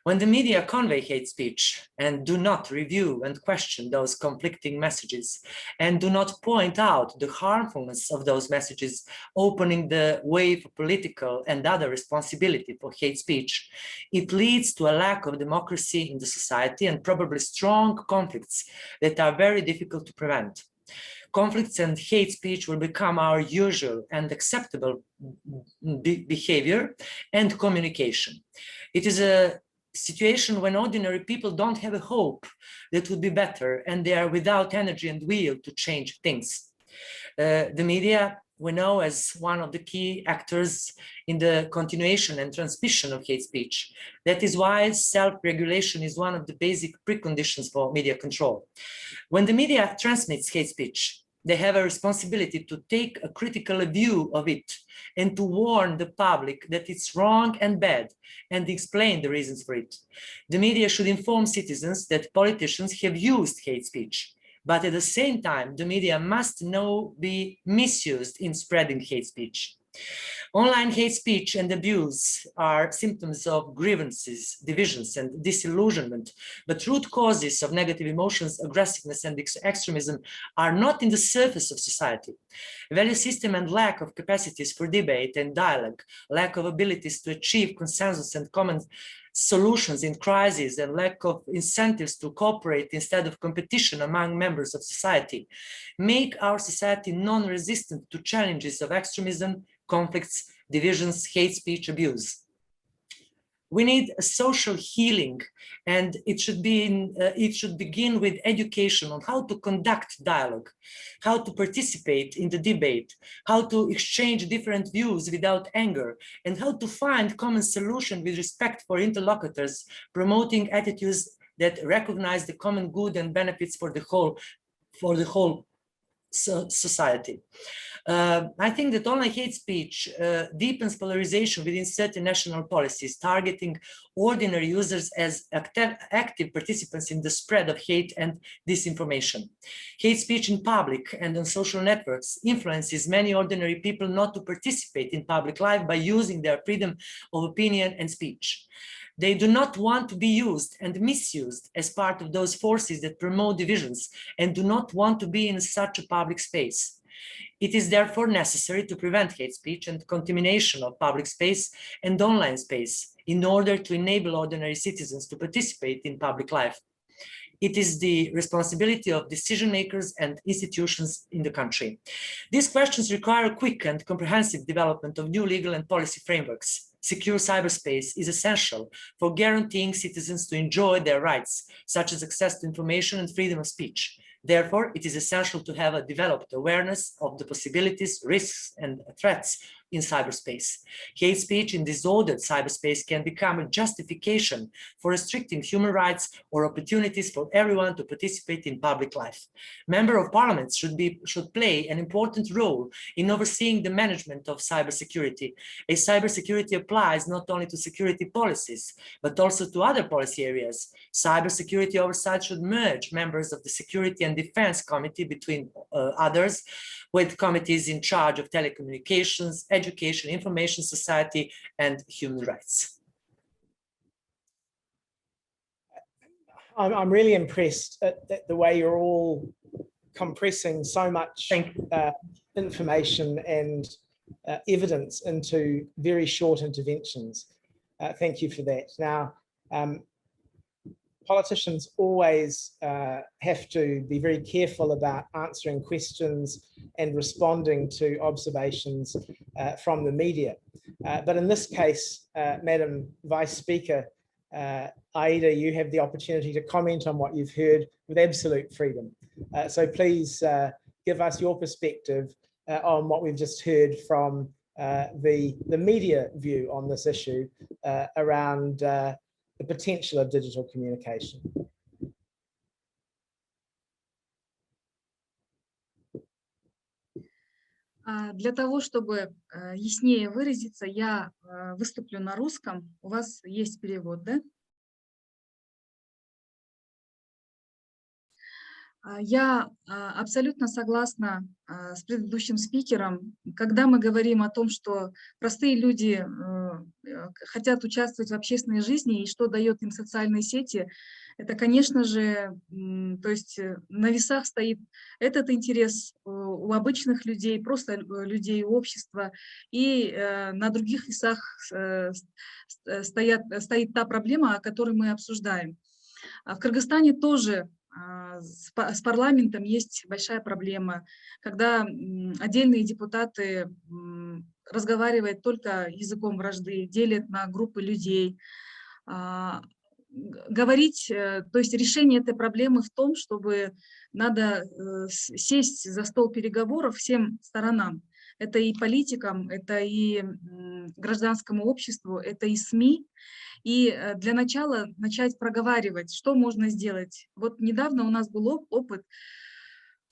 When the media convey hate speech and do not review and question those conflicting messages and do not point out the harmfulness of those messages, opening the way for political and other responsibility for hate speech, it leads to a lack of democracy in the society and probably strong conflicts that are very difficult to prevent. Conflicts and hate speech will become our usual and acceptable behavior and communication. It is a situation when ordinary people don't have a hope that would be better, and they are without energy and will to change things. The media, we know, as one of the key actors in the continuation and transmission of hate speech. That is why self-regulation is one of the basic preconditions for media control. When the media transmits hate speech, they have a responsibility to take a critical view of it and to warn the public that it's wrong and bad and explain the reasons for it. The media should inform citizens that politicians have used hate speech, but at the same time, the media must not be misused in spreading hate speech. Online hate speech and abuse are symptoms of grievances, divisions, and disillusionment, but root causes of negative emotions, aggressiveness, and extremism are not in the surface of society. Value system and lack of capacities for debate and dialogue, lack of abilities to achieve consensus and common solutions in crises, and lack of incentives to cooperate instead of competition among members of society make our society non-resistant to challenges of extremism, conflicts, divisions, hate speech, abuse. We need a social healing, and it should begin with education on how to conduct dialogue, how to participate in the debate, how to exchange different views without anger, and how to find common solution with respect for interlocutors, promoting attitudes that recognize the common good and benefits for the whole society. I think that online hate speech deepens polarization within certain national policies, targeting ordinary users as active participants in the spread of hate and disinformation. Hate speech in public and on social networks influences many ordinary people not to participate in public life by using their freedom of opinion and speech. They do not want to be used and misused as part of those forces that promote divisions and do not want to be in such a public space. It is therefore necessary to prevent hate speech and contamination of public space and online space in order to enable ordinary citizens to participate in public life. It is the responsibility of decision makers and institutions in the country. These questions require a quick and comprehensive development of new legal and policy frameworks. Secure cyberspace is essential for guaranteeing citizens to enjoy their rights, such as access to information and freedom of speech. Therefore, it is essential to have a developed awareness of the possibilities, risks, and threats in cyberspace. Hate speech in disordered cyberspace can become a justification for restricting human rights or opportunities for everyone to participate in public life. Members of Parliament should play an important role in overseeing the management of cybersecurity, as cybersecurity applies not only to security policies, but also to other policy areas. Cybersecurity oversight should merge members of the Security and Defense Committee, between others, with committees in charge of telecommunications, education, information society, and human rights. I'm really impressed at the way you're all compressing so much information and evidence into very short interventions. Thank you for that. Now, politicians always have to be very careful about answering questions and responding to observations from the media. But in this case, Madam Vice Speaker, Aida, you have the opportunity to comment on what you've heard with absolute freedom. So please give us your perspective on what we've just heard from the media view on this issue around the potential of digital communication. Для того, чтобы яснее выразиться, я выступлю на русском. У вас есть перевод, да? Я абсолютно согласна с предыдущим спикером. Когда мы говорим о том, что простые люди хотят участвовать в общественной жизни и что дает им социальные сети, это, конечно же, то есть на весах стоит этот интерес у обычных людей, просто людей общества, и на других весах стоит та проблема, о которой мы обсуждаем. В Кыргызстане тоже с парламентом есть большая проблема, когда отдельные депутаты разговаривают только языком вражды, делят на группы людей. Говорить, то есть решение этой проблемы в том, чтобы надо сесть за стол переговоров всем сторонам. Это и политикам, это и гражданскому обществу, это и СМИ. И для начала начать проговаривать, что можно сделать. Вот недавно у нас был опыт,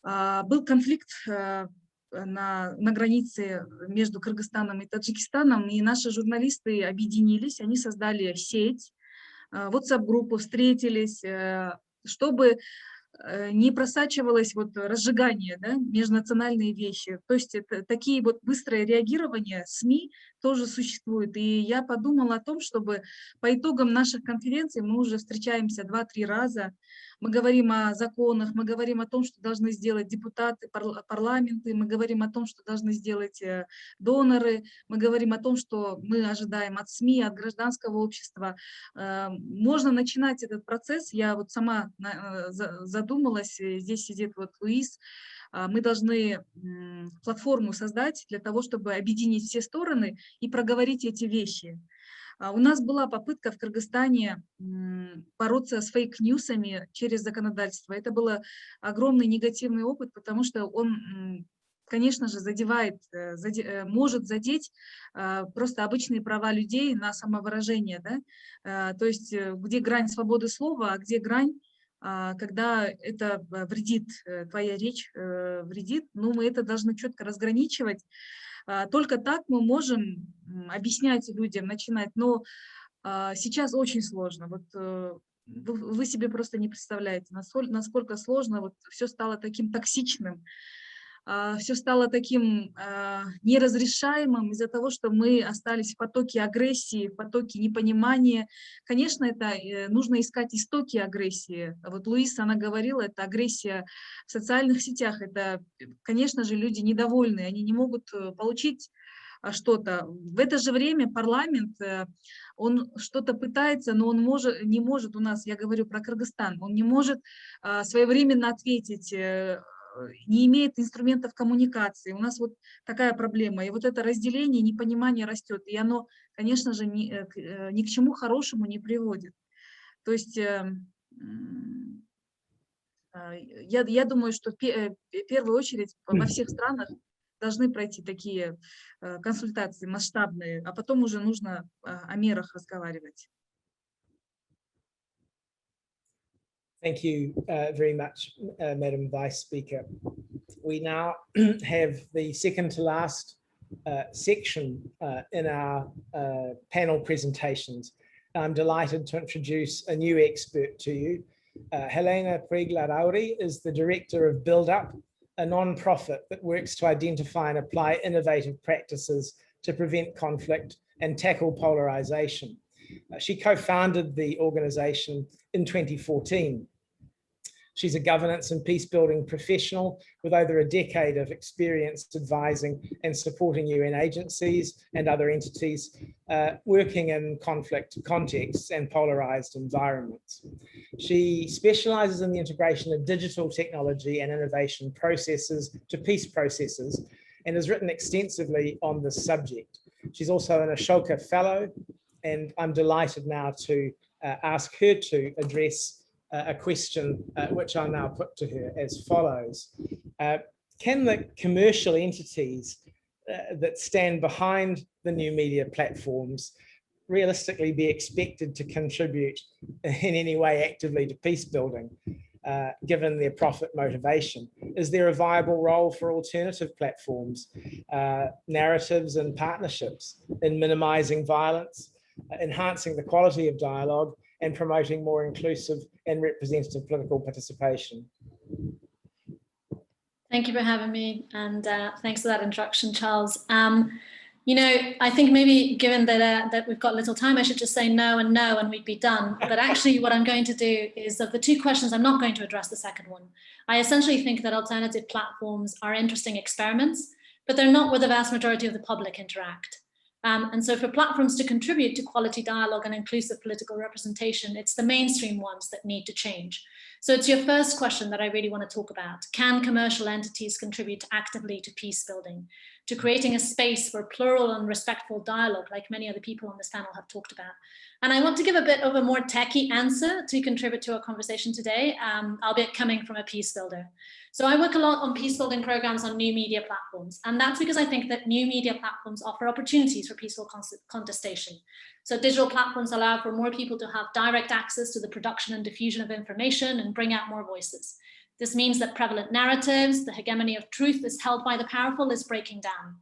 был конфликт на границе между Кыргызстаном и Таджикистаном, и наши журналисты объединились, они создали сеть, WhatsApp-группу, встретились, чтобы не просачивалось вот разжигание, да, межнациональные вещи. То есть это, такие вот быстрые реагирования СМИ тоже существуют. И я подумала о том, чтобы по итогам наших конференций, мы уже встречаемся 2-3 раза, мы говорим о законах, мы говорим о том, что должны сделать депутаты, парламенты, мы говорим о том, что должны сделать доноры, мы говорим о том, что мы ожидаем от СМИ, от гражданского общества. Можно начинать этот процесс. Я вот сама задумалась, здесь сидит вот Луис, мы должны платформу создать для того, чтобы объединить все стороны и проговорить эти вещи. У нас была попытка в Кыргызстане бороться с фейк-ньюсами через законодательство. Это был огромный негативный опыт, потому что он, конечно же, может задеть просто обычные права людей на самовыражение. Да? То есть где грань свободы слова, а где грань, когда это вредит, твоя речь вредит, ну, мы это должны четко разграничивать. Только так мы можем объяснять людям, начинать. Но сейчас очень сложно. Вот вы себе просто не представляете, насколько сложно. Вот все стало таким токсичным, все стало таким неразрешаемым из-за того, что мы остались в потоке агрессии, в потоке непонимания. Конечно, это нужно искать истоки агрессии. Вот Луиса, она говорила, это агрессия в социальных сетях. Это, конечно же, люди недовольны, они не могут получить что-то. В это же время парламент, он что-то пытается, но он не может у нас, я говорю про Кыргызстан, он не может своевременно ответить, не имеет инструментов коммуникации. У нас вот такая проблема. И вот это разделение, непонимание растет. И оно, конечно же, ни к чему хорошему не приводит. То есть я думаю, что в первую очередь во всех странах должны пройти такие консультации масштабные, а потом уже нужно о мерах разговаривать. Thank you very much, Madam Vice Speaker. We now have the second to last section in our panel presentations. I'm delighted to introduce a new expert to you. Helena Pregla-Rauri is the director of Build Up, a non-profit that works to identify and apply innovative practices to prevent conflict and tackle polarization. She co-founded the organization in 2014. She's a governance and peace-building professional with over a decade of experience advising and supporting UN agencies and other entities working in conflict contexts and polarized environments. She specializes in the integration of digital technology and innovation processes to peace processes and has written extensively on this subject. She's also an Ashoka Fellow, and I'm delighted now to ask her to address a question which I'll now put to her as follows. Can the commercial entities that stand behind the new media platforms realistically be expected to contribute in any way actively to peace building, given their profit motivation? Is there a viable role for alternative platforms, narratives and partnerships in minimizing violence, enhancing the quality of dialogue, and promoting more inclusive and representative political participation? Thank you for having me, and thanks for that introduction, Charles. You know, I think maybe given that we've got little time, I should just say no and we'd be done. But actually what I'm going to do is, of the two questions, I'm not going to address the second one. I essentially think that alternative platforms are interesting experiments, but they're not where the vast majority of the public interact. And so for platforms to contribute to quality dialogue and inclusive political representation, it's the mainstream ones that need to change. So it's your first question that I really want to talk about. Can commercial entities contribute actively to peace building, to creating a space for plural and respectful dialogue, like many other people on this panel have talked about? And I want to give a bit of a more techie answer to contribute to our conversation today, albeit coming from a peace builder. So I work a lot on peace building programs on new media platforms. And that's because I think that new media platforms offer opportunities for peaceful contestation. So digital platforms allow for more people to have direct access to the production and diffusion of information and bring out more voices. This means that prevalent narratives, the hegemony of truth is held by the powerful, is breaking down.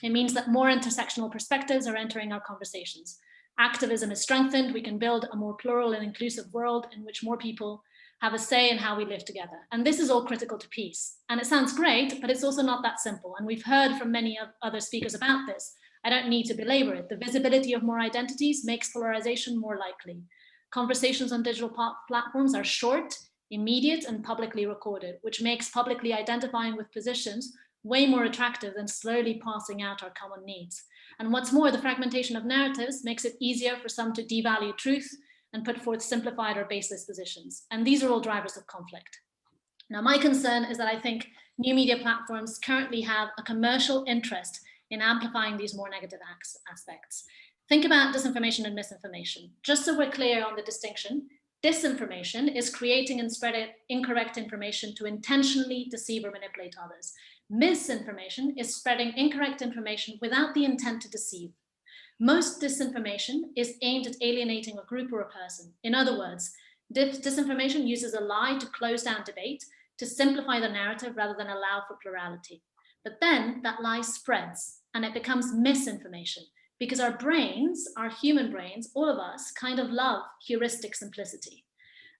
It means that more intersectional perspectives are entering our conversations. Activism is strengthened. We can build a more plural and inclusive world in which more people have a say in how we live together. And this is all critical to peace. And it sounds great, but it's also not that simple. And we've heard from many other speakers about this. I don't need to belabor it. The visibility of more identities makes polarization more likely. Conversations on digital platforms are short, immediate, and publicly recorded, which makes publicly identifying with positions way more attractive than slowly passing out our common needs. And what's more, the fragmentation of narratives makes it easier for some to devalue truth and put forth simplified or baseless positions. And these are all drivers of conflict. Now, my concern is that I think new media platforms currently have a commercial interest in amplifying these more negative aspects. Think about disinformation and misinformation. Just so we're clear on the distinction, disinformation is creating and spreading incorrect information to intentionally deceive or manipulate others. Misinformation is spreading incorrect information without the intent to deceive. Most disinformation is aimed at alienating a group or a person. In other words, disinformation uses a lie to close down debate, to simplify the narrative rather than allow for plurality. But then that lie spreads and it becomes misinformation because our brains, our human brains, all of us kind of love heuristic simplicity.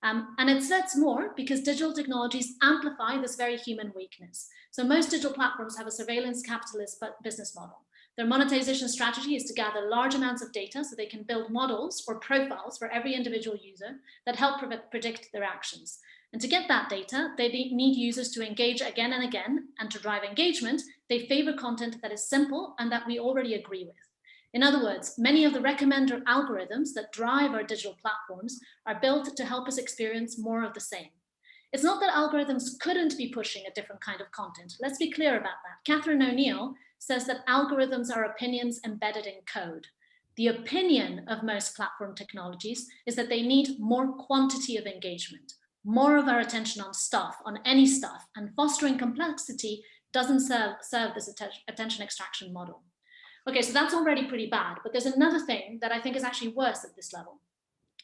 And it sets more because digital technologies amplify this very human weakness. So most digital platforms have a surveillance capitalist business model. Their monetization strategy is to gather large amounts of data so they can build models or profiles for every individual user that help predict their actions. And to get that data, they need users to engage again and again, and to drive engagement, they favor content that is simple and that we already agree with. In other words, many of the recommender algorithms that drive our digital platforms are built to help us experience more of the same. It's not that algorithms couldn't be pushing a different kind of content. Let's be clear about that. Catherine O'Neill says that algorithms are opinions embedded in code. The opinion of most platform technologies is that they need more quantity of engagement, more of our attention on stuff, on any stuff, and fostering complexity doesn't serve this attention extraction model. Okay, so that's already pretty bad, but there's another thing that I think is actually worse at this level.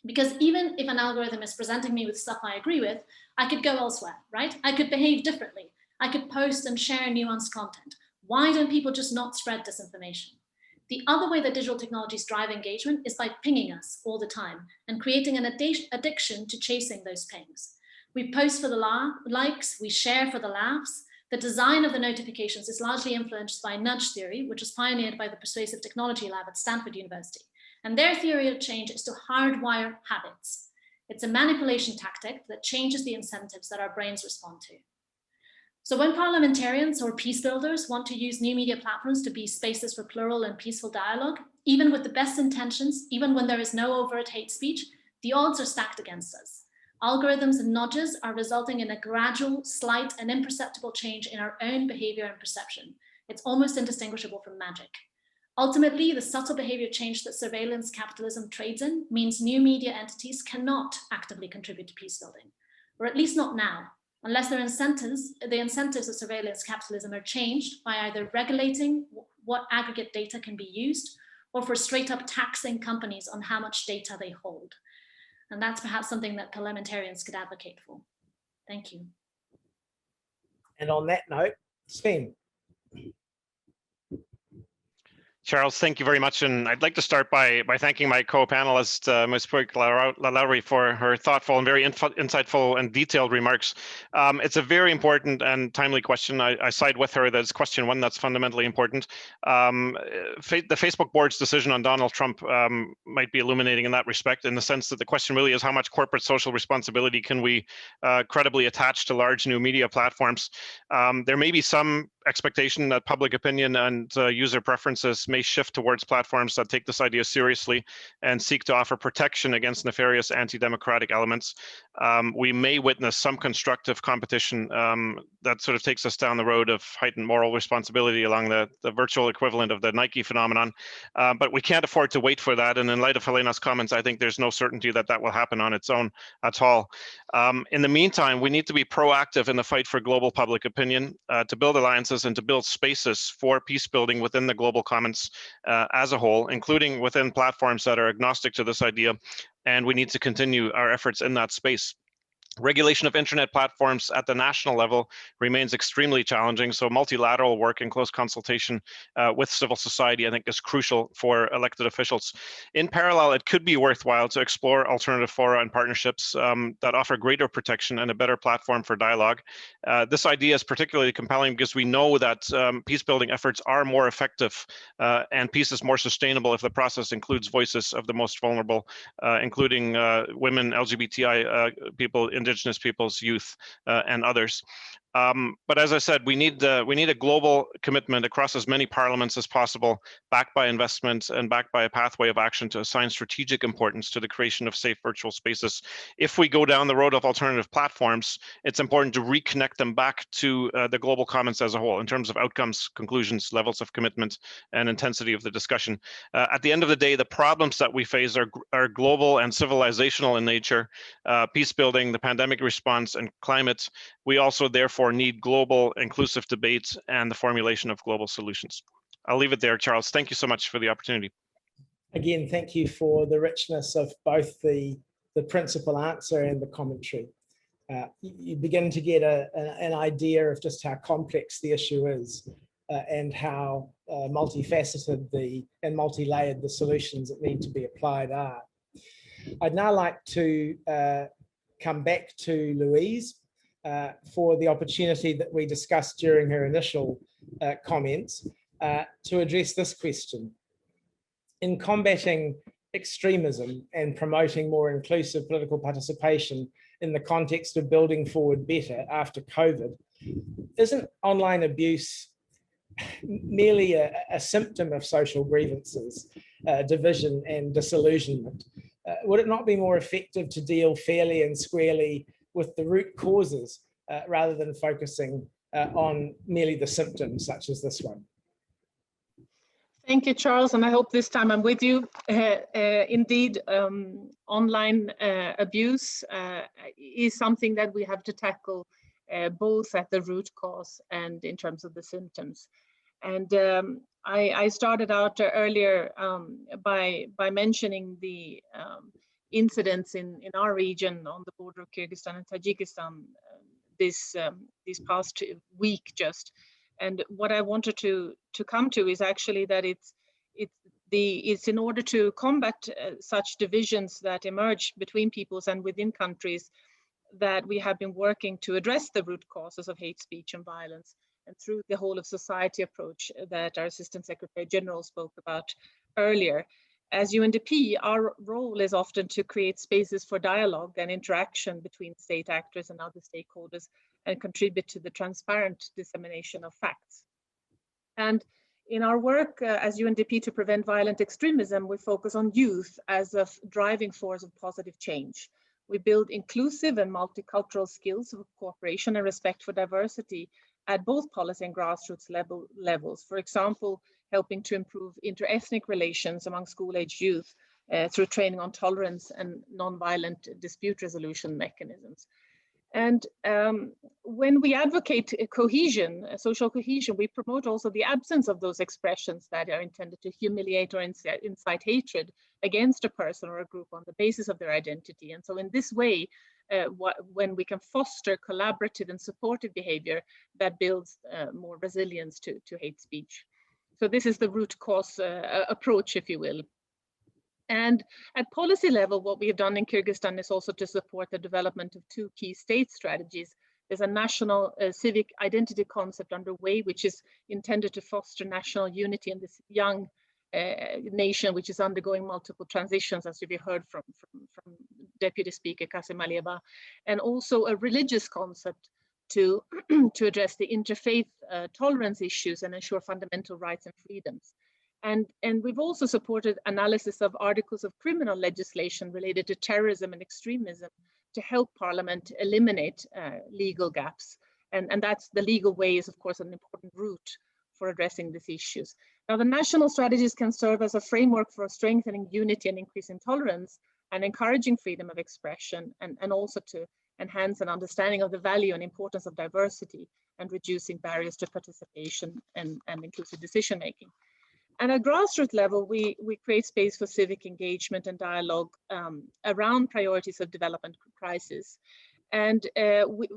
Because even if an algorithm is presenting me with stuff I agree with, I could go elsewhere, right? I could behave differently. I could post and share nuanced content. Why don't people just not spread disinformation? The other way that digital technologies drive engagement is by pinging us all the time and creating an addiction to chasing those pings. We post for the likes, we share for the laughs. The design of the notifications is largely influenced by nudge theory, which was pioneered by the Persuasive Technology Lab at Stanford University. And their theory of change is to hardwire habits. It's a manipulation tactic that changes the incentives that our brains respond to. So when parliamentarians or peace builders want to use new media platforms to be spaces for plural and peaceful dialogue, even with the best intentions, even when there is no overt hate speech, the odds are stacked against us. Algorithms and nudges are resulting in a gradual, slight, and imperceptible change in our own behavior and perception. It's almost indistinguishable from magic. Ultimately, the subtle behavior change that surveillance capitalism trades in means new media entities cannot actively contribute to peace building, or at least not now, unless the incentives of surveillance capitalism are changed by either regulating what aggregate data can be used, or for straight up taxing companies on how much data they hold. And that's perhaps something that parliamentarians could advocate for. Thank you. And on that note, Sven. Charles, thank you very much. And I'd like to start by thanking my co-panelist, Ms. Puig-Lowry, for her thoughtful and very insightful and detailed remarks. It's a very important and timely question. I side with her. That's question one that's fundamentally important. The Facebook board's decision on Donald Trump might be illuminating in that respect, in the sense that the question really is how much corporate social responsibility can we credibly attach to large new media platforms. There may be some expectation that public opinion and user preferences may shift towards platforms that take this idea seriously and seek to offer protection against nefarious anti-democratic elements. We may witness some constructive competition that sort of takes us down the road of heightened moral responsibility along the virtual equivalent of the Nike phenomenon. But we can't afford to wait for that. And in light of Helena's comments, I think there's no certainty that that will happen on its own at all. In the meantime, we need to be proactive in the fight for global public opinion, to build alliances and to build spaces for peace building within the global commons as a whole, including within platforms that are agnostic to this idea. And we need to continue our efforts in that space. Regulation of internet platforms at the national level remains extremely challenging, so multilateral work in close consultation with civil society, I think, is crucial for elected officials. In parallel, it could be worthwhile to explore alternative fora and partnerships that offer greater protection and a better platform for dialogue. This idea is particularly compelling because we know that peace-building efforts are more effective and peace is more sustainable if the process includes voices of the most vulnerable, including women, LGBTI people, Indigenous peoples, youth, and others. But as I said, we need a global commitment across as many parliaments as possible, backed by investment and backed by a pathway of action to assign strategic importance to the creation of safe virtual spaces. If we go down the road of alternative platforms, it's important to reconnect them back to the global commons as a whole in terms of outcomes, conclusions, levels of commitment, and intensity of the discussion. At the end of the day, the problems that we face are global and civilizational in nature. Peace building, the pandemic response, and climate. We also therefore need global inclusive debates and the formulation of global solutions. I'll leave it there, Charles. Thank you so much for the opportunity. Again, thank you for the richness of both the principal answer and the commentary. You begin to get an idea of just how complex the issue is and how multifaceted and multi-layered the solutions that need to be applied are. I'd now like to come back to Louise for the opportunity that we discussed during her initial comments to address this question. In combating extremism and promoting more inclusive political participation in the context of building forward better after COVID, isn't online abuse merely a symptom of social grievances, division and disillusionment? Would it not be more effective to deal fairly and squarely with the root causes rather than focusing on merely the symptoms such as this one? Thank you, Charles, and I hope this time I'm with you. Indeed, online abuse is something that we have to tackle both at the root cause and in terms of the symptoms. And I started out earlier by mentioning the incidents in our region on the border of Kyrgyzstan and Tajikistan this past week just. And what I wanted to come to is actually that it's in order to combat such divisions that emerge between peoples and within countries that we have been working to address the root causes of hate speech and violence, and through the whole of society approach that our Assistant Secretary General spoke about earlier. As UNDP, our role is often to create spaces for dialogue and interaction between state actors and other stakeholders and contribute to the transparent dissemination of facts. And in our work as UNDP to prevent violent extremism, we focus on youth as a driving force of positive change. We build inclusive and multicultural skills of cooperation and respect for diversity at both policy and grassroots levels. For example, helping to improve inter-ethnic relations among school-age youth through training on tolerance and non-violent dispute resolution mechanisms. And when we advocate cohesion, social cohesion, we promote also the absence of those expressions that are intended to humiliate or incite hatred against a person or a group on the basis of their identity. And so in this way, when we can foster collaborative and supportive behavior, that builds more resilience to hate speech. So this is the root cause approach, if you will. And at policy level, what we have done in Kyrgyzstan is also to support the development of two key state strategies. There's a national civic identity concept underway, which is intended to foster national unity in this young nation, which is undergoing multiple transitions, as we heard from Deputy Speaker Kasim Alieva, and also a religious concept to address the interfaith tolerance issues and ensure fundamental rights and freedoms. And we've also supported analysis of articles of criminal legislation related to terrorism and extremism to help Parliament eliminate legal gaps. And that's the legal way is, of course, an important route for addressing these issues. Now, the national strategies can serve as a framework for strengthening unity and increasing tolerance and encouraging freedom of expression, and also to enhance an understanding of the value and importance of diversity and reducing barriers to participation and inclusive decision-making. And at grassroots level, we create space for civic engagement and dialogue around priorities of development crisis. And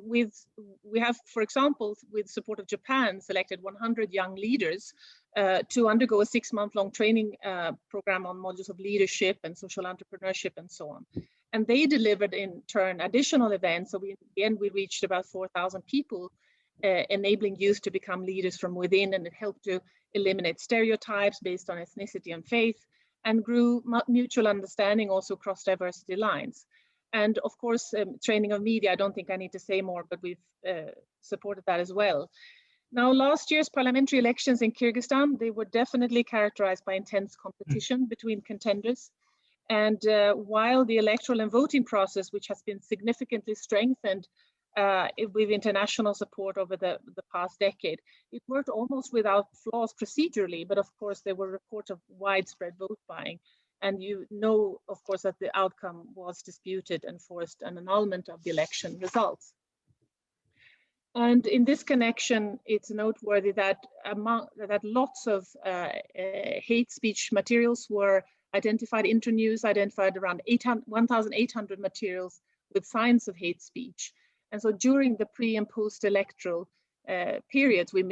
we have, for example, with support of Japan, selected 100 young leaders to undergo a 6-month-long training program on modules of leadership and social entrepreneurship and so on. And they delivered in turn additional events. So in the end, we reached about 4,000 people, enabling youth to become leaders from within, and it helped to eliminate stereotypes based on ethnicity and faith, and grew mutual understanding also across diversity lines. And of course, training of media, I don't think I need to say more, but we've supported that as well. Now, last year's parliamentary elections in Kyrgyzstan, they were definitely characterized by intense competition between contenders. And while the electoral and voting process, which has been significantly strengthened with international support over the past decade, it worked almost without flaws procedurally, but of course there were reports of widespread vote buying. And you know, of course, that the outcome was disputed and forced an annulment of the election results. And in this connection, it's noteworthy that lots of hate speech materials were identified. Internews identified around 1,800 materials with signs of hate speech. And so during the pre and post-electoral periods, we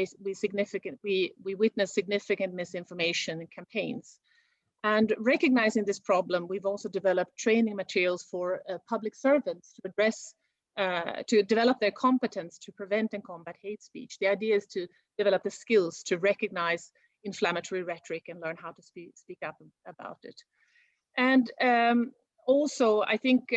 witnessed significant misinformation in campaigns. And recognizing this problem, we've also developed training materials for public servants to address, to develop their competence to prevent and combat hate speech. The idea is to develop the skills to recognize inflammatory rhetoric and learn how to speak up about it. And also, I think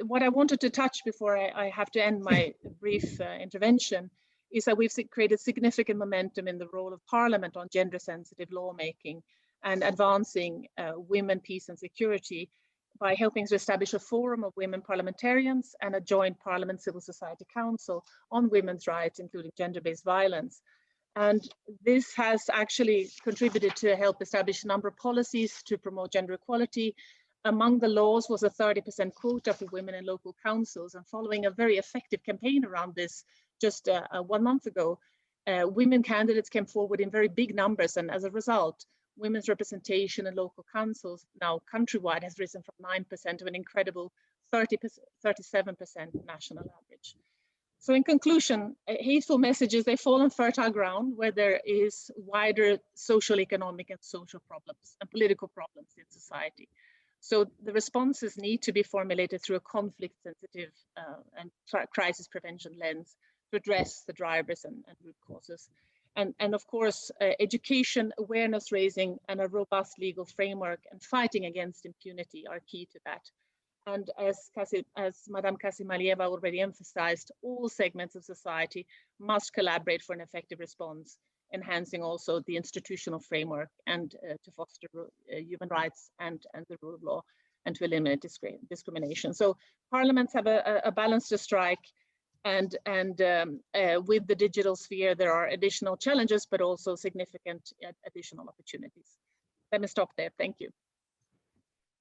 what I wanted to touch before I have to end my brief intervention is that we've created significant momentum in the role of Parliament on gender-sensitive lawmaking and advancing women, peace and security by helping to establish a forum of women parliamentarians and a joint Parliament Civil Society Council on women's rights, including gender-based violence. And this has actually contributed to help establish a number of policies to promote gender equality. Among the laws was a 30% quota for women in local councils, and following a very effective campaign around this just 1 month ago, women candidates came forward in very big numbers, and as a result, women's representation in local councils now countrywide has risen from 9% to an incredible 37% national average. So in conclusion, hateful messages, they fall on fertile ground where there is wider social, economic and social problems and political problems in society. So the responses need to be formulated through a conflict sensitive and crisis prevention lens to address the drivers and root causes. And of course, education, awareness raising, and a robust legal framework and fighting against impunity are key to that. And as Madame Kasimalieva already emphasized, all segments of society must collaborate for an effective response, enhancing also the institutional framework and to foster human rights and the rule of law and to eliminate discrimination. So parliaments have a balance to strike. And with the digital sphere, there are additional challenges, but also significant additional opportunities. Let me stop there. Thank you.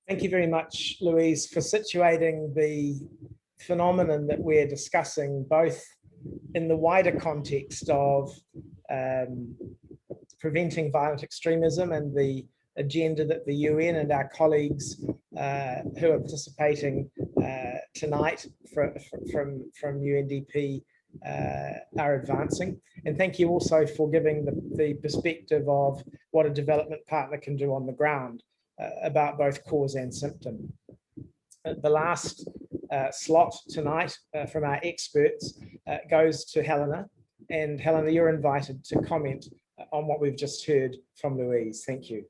Thank you very much, Louise, for situating the phenomenon that we're discussing, both in the wider context of preventing violent extremism and the agenda that the UN and our colleagues who are participating tonight from UNDP are advancing. And thank you also for giving the perspective of what a development partner can do on the ground about both cause and symptom. The last slot tonight from our experts goes to Helena. And Helena, you're invited to comment on what we've just heard from Louise. Thank you.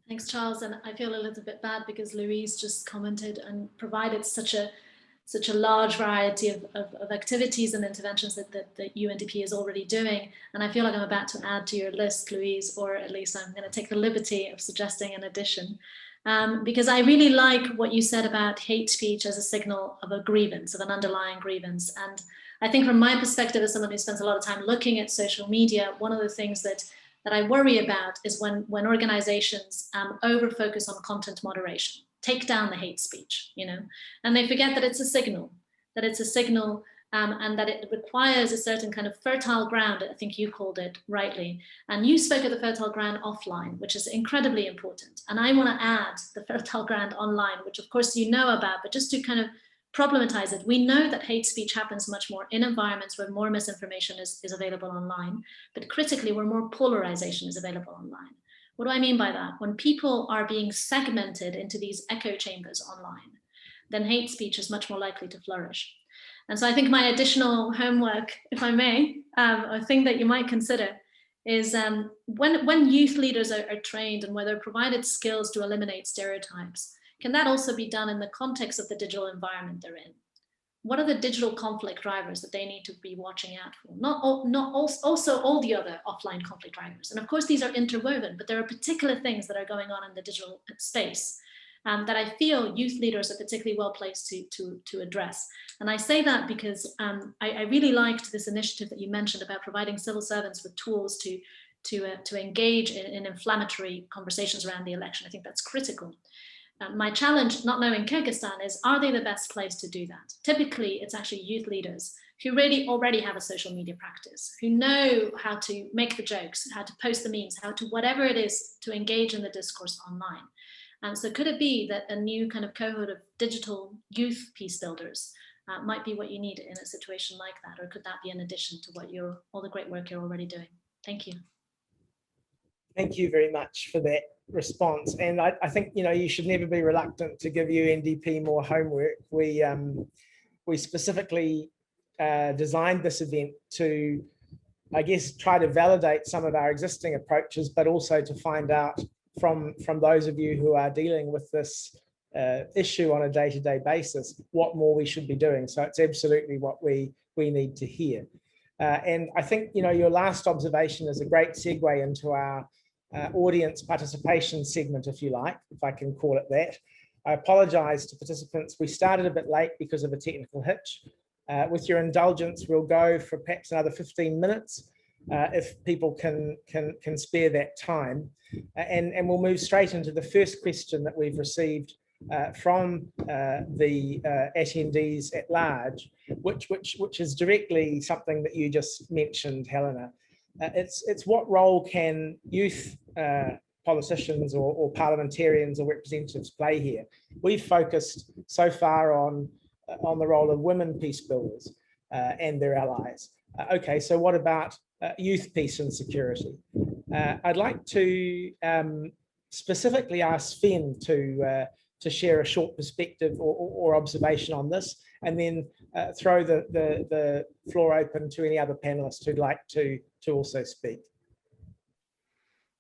Thanks, Charles. And I feel a little bit bad because Louise just commented and provided such a large variety of activities and interventions that UNDP is already doing. And I feel like I'm about to add to your list, Louise, or at least I'm going to take the liberty of suggesting an addition. Because I really like what you said about hate speech as a signal of a grievance, of an underlying grievance. And I think from my perspective, as someone who spends a lot of time looking at social media, one of the things that I worry about is when organizations over-focus on content moderation, take down the hate speech, and they forget that it's a signal, and that it requires a certain kind of fertile ground, I think you called it rightly. And you spoke of the fertile ground offline, which is incredibly important. And I want to add the fertile ground online, which of course you know about, but just to kind of problematize it. We know that hate speech happens much more in environments where more misinformation is available online, but critically where more polarization is available online. What do I mean by that? When people are being segmented into these echo chambers online, then hate speech is much more likely to flourish. And so I think my additional homework, if I may, a thing that you might consider is when youth leaders are trained and where they're provided skills to eliminate stereotypes, can that also be done in the context of the digital environment they're in? What are the digital conflict drivers that they need to be watching out for? Also all the other offline conflict drivers. And of course, these are interwoven, but there are particular things that are going on in the digital space that I feel youth leaders are particularly well placed to address. And I say that because I really liked this initiative that you mentioned about providing civil servants with tools to engage in inflammatory conversations around the election. I think that's critical. My challenge, not knowing Kyrgyzstan, is are they the best place to do that? Typically, it's actually youth leaders who really already have a social media practice, who know how to make the jokes, how to post the memes, how to whatever it is to engage in the discourse online. And so could it be that a new kind of cohort of digital youth peace builders might be what you need in a situation like that? Or could that be in addition to what all the great work you're already doing? Thank you. Thank you very much for that response. And I think, you should never be reluctant to give UNDP more homework. We specifically designed this event to, I guess, try to validate some of our existing approaches, but also to find out from those of you who are dealing with this issue on a day-to-day basis, what more we should be doing. So it's absolutely what we need to hear. And I think, your last observation is a great segue into our audience participation segment, if you like, if I can call it that. I apologize to participants. We started a bit late because of a technical hitch. With your indulgence, we'll go for perhaps another 15 minutes if people can spare that time. And we'll move straight into the first question that we've received from the attendees at large, which is directly something that you just mentioned, Helena. It's what role can youth politicians or parliamentarians or representatives play here? We've focused so far on the role of women peace builders and their allies. Okay, so what about youth peace and security? I'd like to specifically ask Sven to share a short perspective or observation on this, and then throw the floor open to any other panelists who'd like to also speak.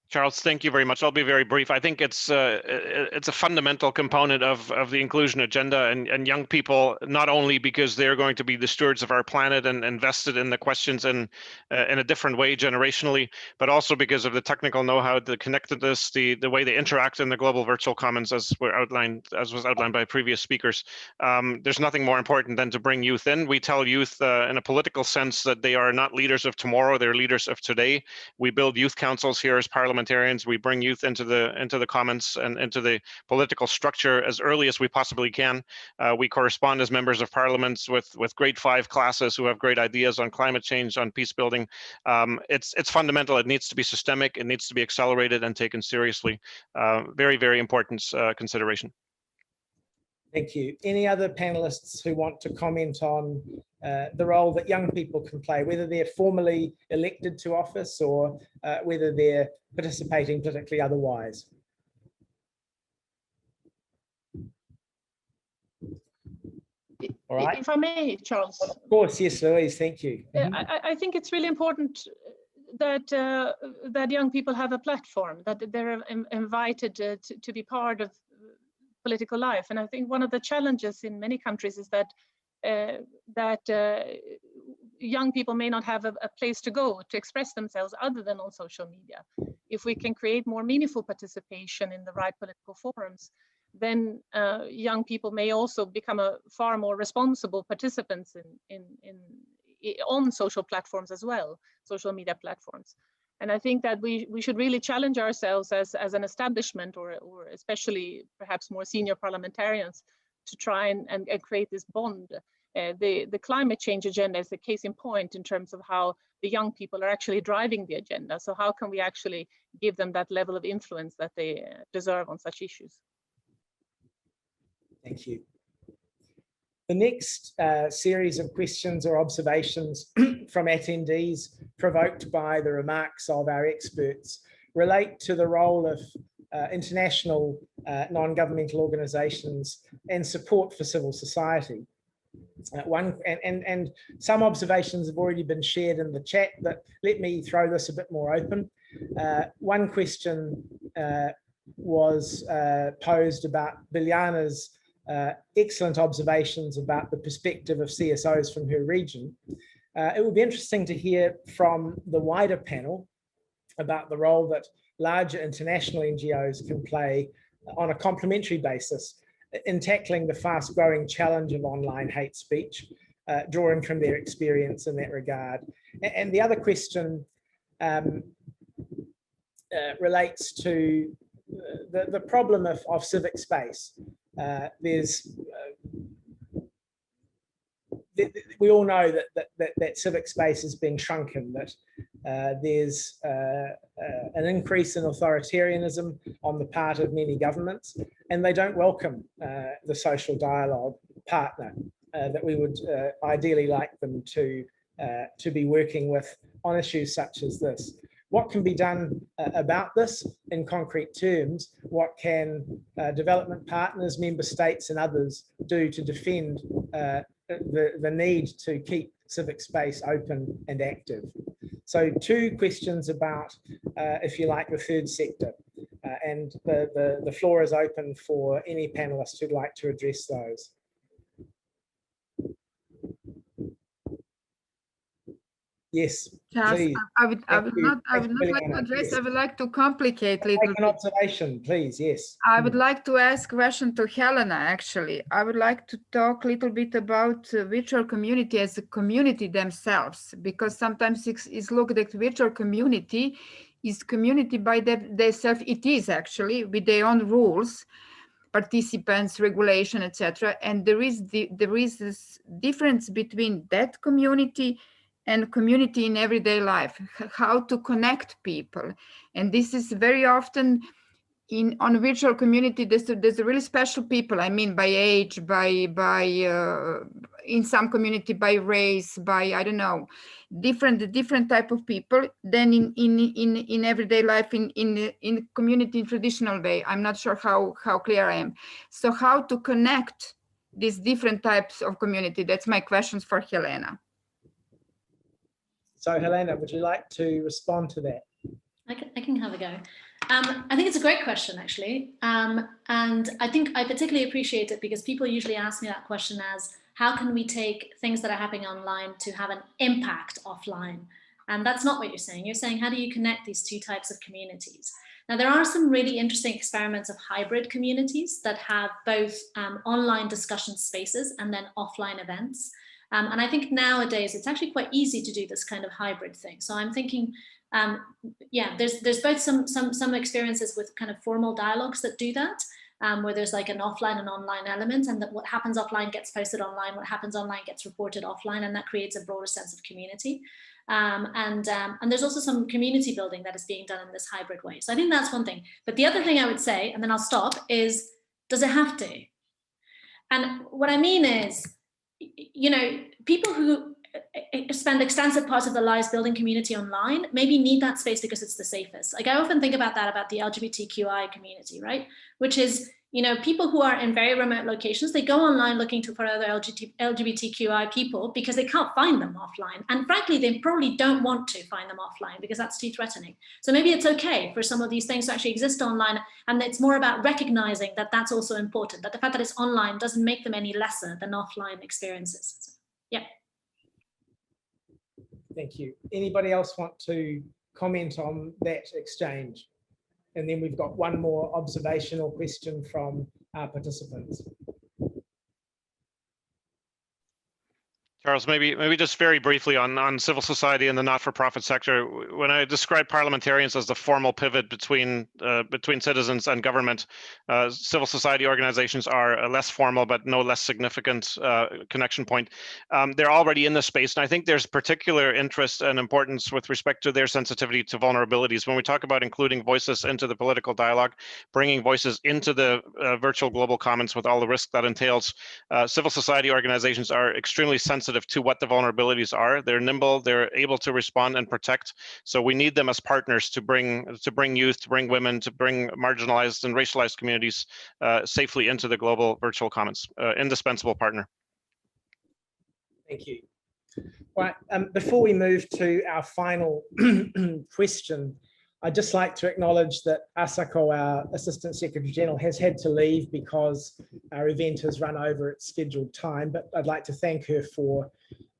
Charles, thank you very much. I'll be very brief. I think it's a fundamental component of the inclusion agenda, and young people, not only because they're going to be the stewards of our planet and invested in the questions in a different way generationally, but also because of the technical know-how, the connectedness, the way they interact in the global virtual commons, as was outlined by previous speakers. There's nothing more important than to bring youth in. We tell youth in a political sense that they are not leaders of tomorrow, they're leaders of today. We build youth councils here as parliamentarians. We bring youth into the commons and into the political structure as early as we possibly can. We correspond as members of parliaments with grade 5 classes who have great ideas on climate change, on peace building. It's fundamental. It needs to be systemic. It needs to be accelerated and taken seriously. Very, very important consideration. Thank you. Any other panelists who want to comment on the role that young people can play, whether they're formally elected to office or whether they're participating politically otherwise? All right. If I may, Charles. Of course, yes, Louise, thank you. I think it's really important that young people have a platform, that they're invited to be part of political life. And I think one of the challenges in many countries is that young people may not have a place to go to express themselves other than on social media. If we can create more meaningful participation in the right political forums, then young people may also become a far more responsible participants on social platforms as well, social media platforms. And I think that we should really challenge ourselves as an establishment, or especially perhaps more senior parliamentarians, to try and create this bond. The climate change agenda is a case in point in terms of how the young people are actually driving the agenda. So how can we actually give them that level of influence that they deserve on such issues? Thank you. The next series of questions or observations from attendees provoked by the remarks of our experts relate to the role of international non-governmental organisations and support for civil society. And some observations have already been shared in the chat, but let me throw this a bit more open. One question was posed about Biljana's excellent observations about the perspective of CSOs from her region. It would be interesting to hear from the wider panel about the role that larger international NGOs can play on a complementary basis in tackling the fast-growing challenge of online hate speech, drawing from their experience in that regard. And the other question relates to the problem of civic space. We all know that civic space is being shrunken, that there's an increase in authoritarianism on the part of many governments, and they don't welcome the social dialogue partner that we would ideally like them to be working with on issues such as this. What can be done about this in concrete terms? What can development partners, member states and others do to defend the need to keep civic space open and active? So 2 questions about, if you like, the third sector. And the floor is open for any panelists who'd like to address those. Yes, Charles, please. I would not like to address, yes. I would like to complicate a little bit. An observation, please, yes. I would like to ask a question to Helena, actually. I would like to talk a little bit about virtual community as a community themselves, because sometimes it's looked at virtual community is community by themselves. It is actually with their own rules, participants, regulation, etc. And there is this difference between that community and community in everyday life, how to connect people. And this is very often on virtual community, there's a really special people, I mean, by age, in some community, by race, by, I don't know, different type of people than in everyday life, in community in traditional way. I'm not sure how clear I am. So how to connect these different types of community? That's my questions for Helena. So Helena, would you like to respond to that? I can have a go. I think it's a great question, actually. And I think I particularly appreciate it because people usually ask me that question as, how can we take things that are happening online to have an impact offline? And that's not what you're saying. You're saying, how do you connect these 2 types of communities? Now, there are some really interesting experiments of hybrid communities that have both online discussion spaces and then offline events. And I think nowadays it's actually quite easy to do this kind of hybrid thing. So I'm thinking, yeah, there's both some experiences with kind of formal dialogues that do that, where there's like an offline and online element, and that what happens offline gets posted online, what happens online gets reported offline, and that creates a broader sense of community. And there's also some community building that is being done in this hybrid way. So I think that's one thing. But the other thing I would say, and then I'll stop, is, does it have to? And what I mean is, you know, people who spend extensive parts of their lives building community online maybe need that space because it's the safest. Like, I often think about that, about the LGBTQI community, right? Which is, you know, people who are in very remote locations, they go online looking for other LGBTQI people because they can't find them offline. And frankly, they probably don't want to find them offline because that's too threatening. So maybe it's okay for some of these things to actually exist online. And it's more about recognizing that that's also important, that the fact that it's online doesn't make them any lesser than offline experiences. So, yeah. Thank you. Anybody else want to comment on that exchange? And then we've got one more observational question from our participants. Charles, maybe just very briefly on civil society and the not-for-profit sector. When I describe parliamentarians as the formal pivot between citizens and government, civil society organizations are a less formal but no less significant connection point. They're already in this space, and I think there's particular interest and importance with respect to their sensitivity to vulnerabilities. When we talk about including voices into the political dialogue, bringing voices into the virtual global commons with all the risk that entails, civil society organizations are extremely sensitive to what the vulnerabilities are. They're nimble, they're able to respond and protect. So we need them as partners to bring youth, to bring women, to bring marginalized and racialized communities safely into the global virtual commons. Indispensable partner. Thank you. Right, before we move to our final question, I'd just like to acknowledge that Asako, our Assistant Secretary General, has had to leave because our event has run over its scheduled time, but I'd like to thank her for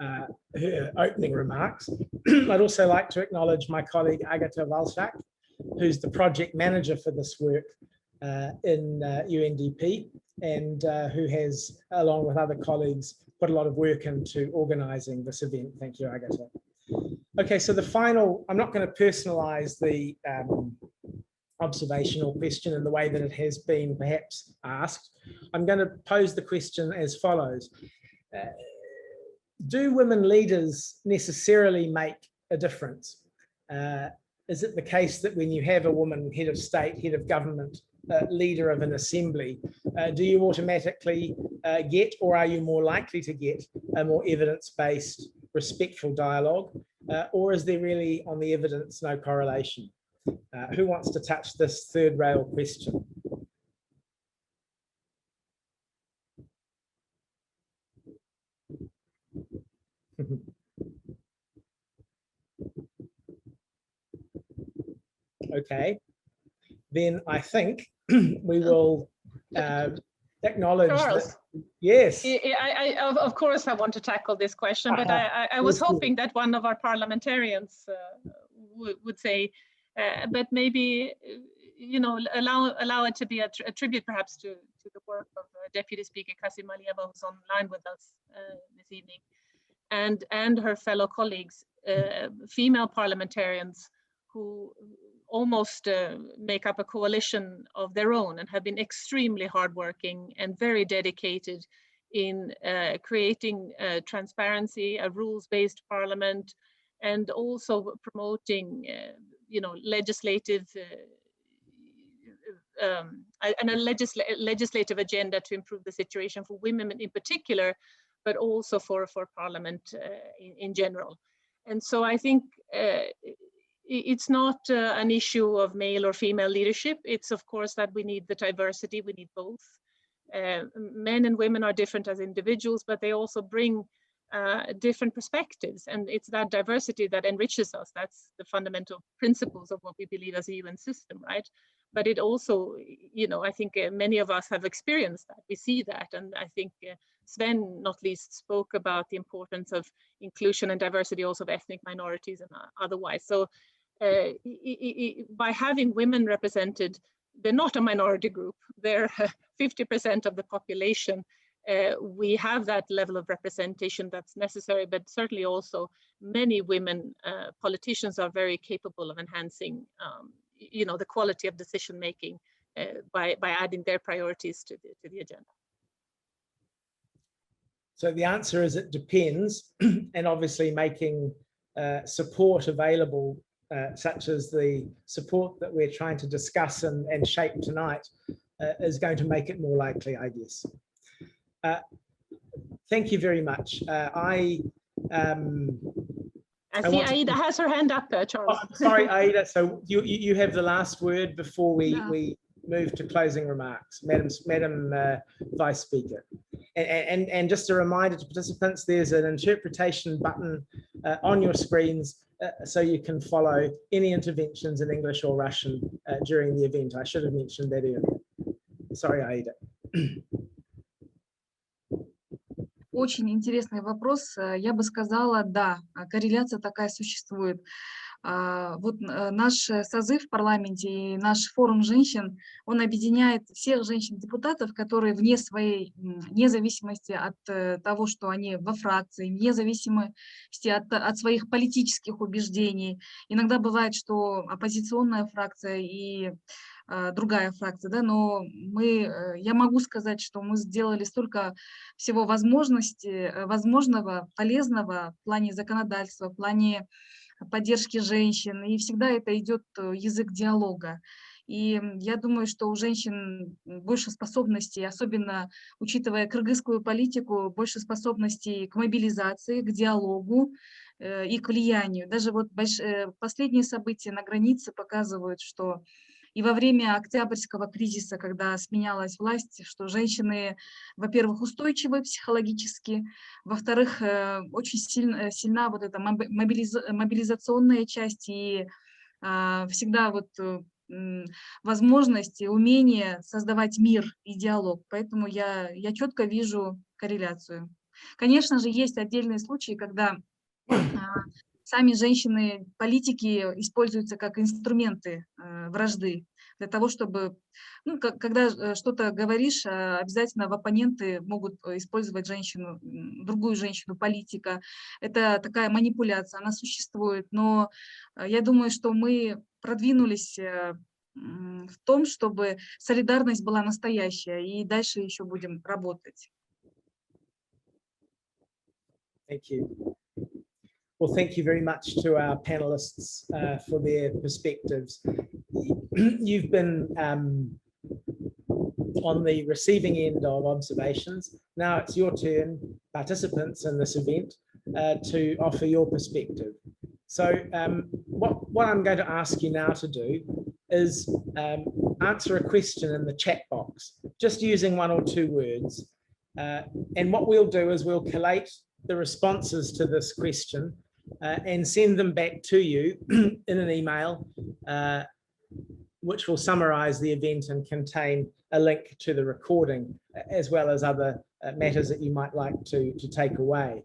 her opening remarks. I'd also like to acknowledge my colleague Agata Valchak, who's the project manager for this work in UNDP, and who has, along with other colleagues, put a lot of work into organising this event. Thank you, Agata. Okay, so the final, I'm not going to personalize the observational question in the way that it has been perhaps asked. I'm going to pose the question as follows. Do women leaders necessarily make a difference? Is it the case that when you have a woman head of state, head of government, leader of an assembly, do you automatically get, or are you more likely to get, a more evidence-based, respectful dialogue? Or is there really, on the evidence, no correlation? Who wants to touch this third rail question? Okay, then I think we will acknowledge Charles, that, yes. Of course, I want to tackle this question, but I was hoping that one of our parliamentarians would say, but maybe, you know, allow it to be a tribute perhaps to the work of Deputy Speaker Kasim Alieva, who's online with us this evening, and her fellow colleagues, female parliamentarians who almost make up a coalition of their own and have been extremely hardworking and very dedicated in creating transparency, a rules-based parliament, and also promoting, you know, legislative and a legislative agenda to improve the situation for women in particular, but also for Parliament in general. And so I think it's not an issue of male or female leadership. It's of course that we need the diversity, we need both. Men and women are different as individuals, but they also bring different perspectives, and it's that diversity that enriches us. That's the fundamental principles of what we believe as a UN system, right? But it also, you know, I think many of us have experienced that. We see that, and I think Sven, not least, spoke about the importance of inclusion and diversity also of ethnic minorities and otherwise. So by having women represented, they're not a minority group, they're 50% of the population. We have that level of representation that's necessary, but certainly also many women politicians are very capable of enhancing you know, the quality of decision making by adding their priorities to the agenda. So the answer is it depends, and obviously making support available, such as the support that we're trying to discuss and shape tonight, is going to make it more likely, I guess. Thank you very much. I see Aida has her hand up, Charles. Oh, sorry, Aida. So you have the last word before we move to closing remarks, Madam Vice Speaker. And just a reminder to participants, there's an interpretation button on your screens so you can follow any interventions in English or Russian during the event. I should have mentioned that earlier. Sorry, Aida. Очень интересный вопрос. Я бы сказала, да, корреляция такая существует. Вот наш созыв в парламенте и наш форум женщин, он объединяет всех женщин-депутатов, которые вне зависимости от того, что они во фракции, вне зависимости от своих политических убеждений. Иногда бывает, что оппозиционная фракция и другая фракция, да, но я могу сказать, что мы сделали столько всего возможного, полезного в плане законодательства, в плане поддержки женщин, и всегда это идет язык диалога. И я думаю, что у женщин больше способностей, особенно учитывая кыргызскую политику, больше способностей к мобилизации, к диалогу и к влиянию. Даже вот последние события на границе показывают, что и во время Октябрьского кризиса, когда сменялась власть, что женщины, во-первых, устойчивы психологически, во-вторых, очень сильна вот эта мобилизационная часть и всегда вот возможность и умение создавать мир и диалог. Поэтому я четко вижу корреляцию. Конечно же, есть отдельные случаи, когда сами женщины-политики используются как инструменты вражды для того, чтобы, ну, когда что-то говоришь, обязательно в оппоненты могут использовать женщину, другую женщину-политика. Это такая манипуляция, она существует, но я думаю, что мы продвинулись в том, чтобы солидарность была настоящая, и дальше еще будем работать. Thank you. Well, thank you very much to our panelists for their perspectives. You've been on the receiving end of observations. Now it's your turn, participants in this event, to offer your perspective. So what I'm going to ask you now to do is answer a question in the chat box, just using 1 or 2 words. And what we'll do is we'll collate the responses to this question and send them back to you in an email, which will summarize the event and contain a link to the recording, as well as other matters that you might like to take away.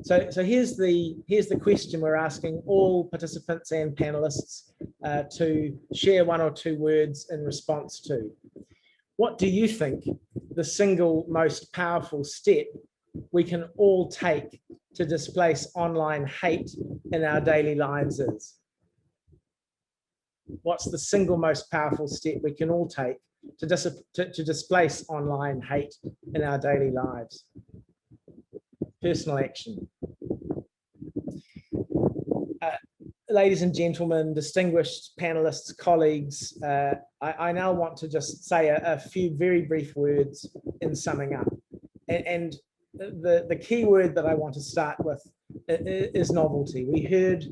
So here's the question we're asking all participants and panelists to share 1 or 2 words in response to. What do you think the single most powerful step we can all take to displace online hate in our daily lives is? What's the single most powerful step we can all take to displace online hate in our daily lives? Personal action. Ladies and gentlemen, distinguished panelists, colleagues, I now want to just say a few very brief words in summing up. And the key word that I want to start with is novelty. We heard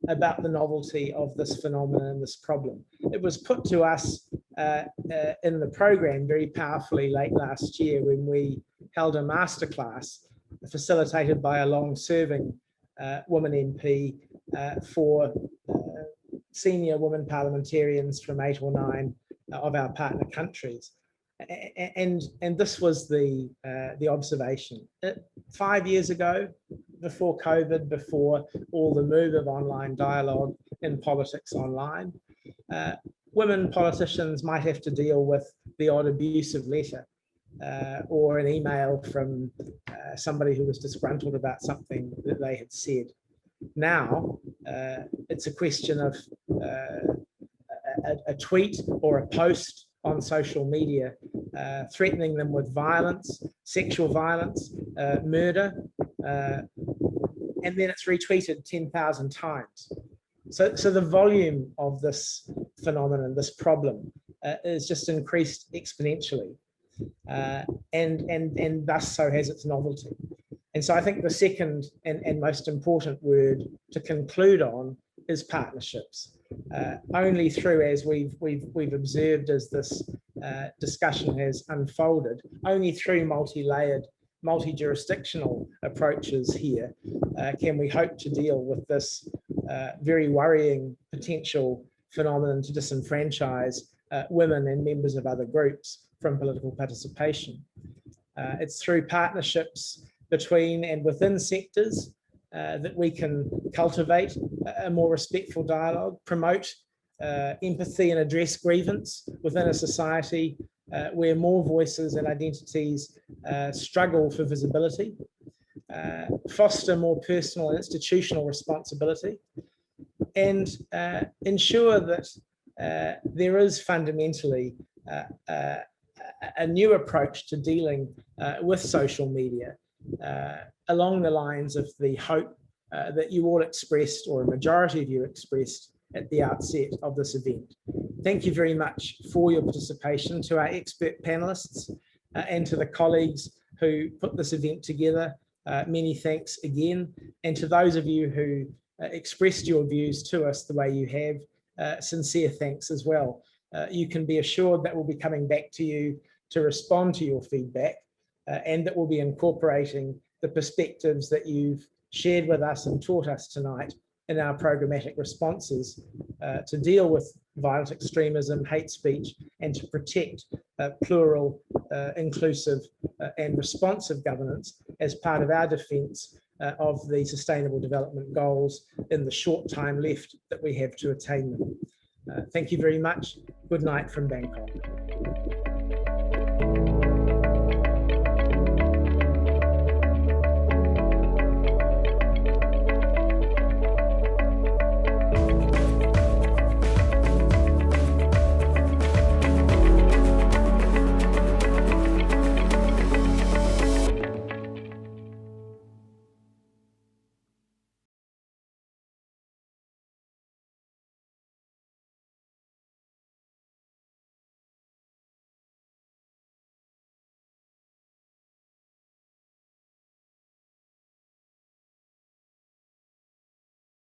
about the novelty of this phenomenon, this problem. It was put to us in the program very powerfully late last year when we held a masterclass facilitated by a long-serving woman MP for senior women parliamentarians from 8 or 9 of our partner countries. And this was the observation. 5 years ago, before COVID, before all the move of online dialogue in politics online, women politicians might have to deal with the odd abusive letter or an email from somebody who was disgruntled about something that they had said. Now, it's a question of a tweet or a post on social media, threatening them with violence, sexual violence, murder, and then it's retweeted 10,000 times. So the volume of this phenomenon, this problem, is just increased exponentially, and thus so has its novelty. And so I think the second and most important word to conclude on is partnerships. Only through, as we've observed as this discussion has unfolded, only through multi-layered, multi-jurisdictional approaches here can we hope to deal with this very worrying potential phenomenon to disenfranchise women and members of other groups from political participation. It's through partnerships between and within sectors, that we can cultivate a more respectful dialogue, promote empathy and address grievance within a society where more voices and identities struggle for visibility, foster more personal and institutional responsibility, and ensure that there is fundamentally a new approach to dealing with social media along the lines of the hope that you all expressed, or a majority of you expressed, at the outset of this event. Thank you very much for your participation. To our expert panelists and to the colleagues who put this event together, many thanks again. And to those of you who expressed your views to us the way you have, sincere thanks as well. You can be assured that we'll be coming back to you to respond to your feedback, and that we'll be incorporating the perspectives that you've shared with us and taught us tonight in our programmatic responses to deal with violent extremism, hate speech, and to protect plural, inclusive, and responsive governance as part of our defence of the Sustainable Development Goals in the short time left that we have to attain them. Thank you very much. Good night from Bangkok.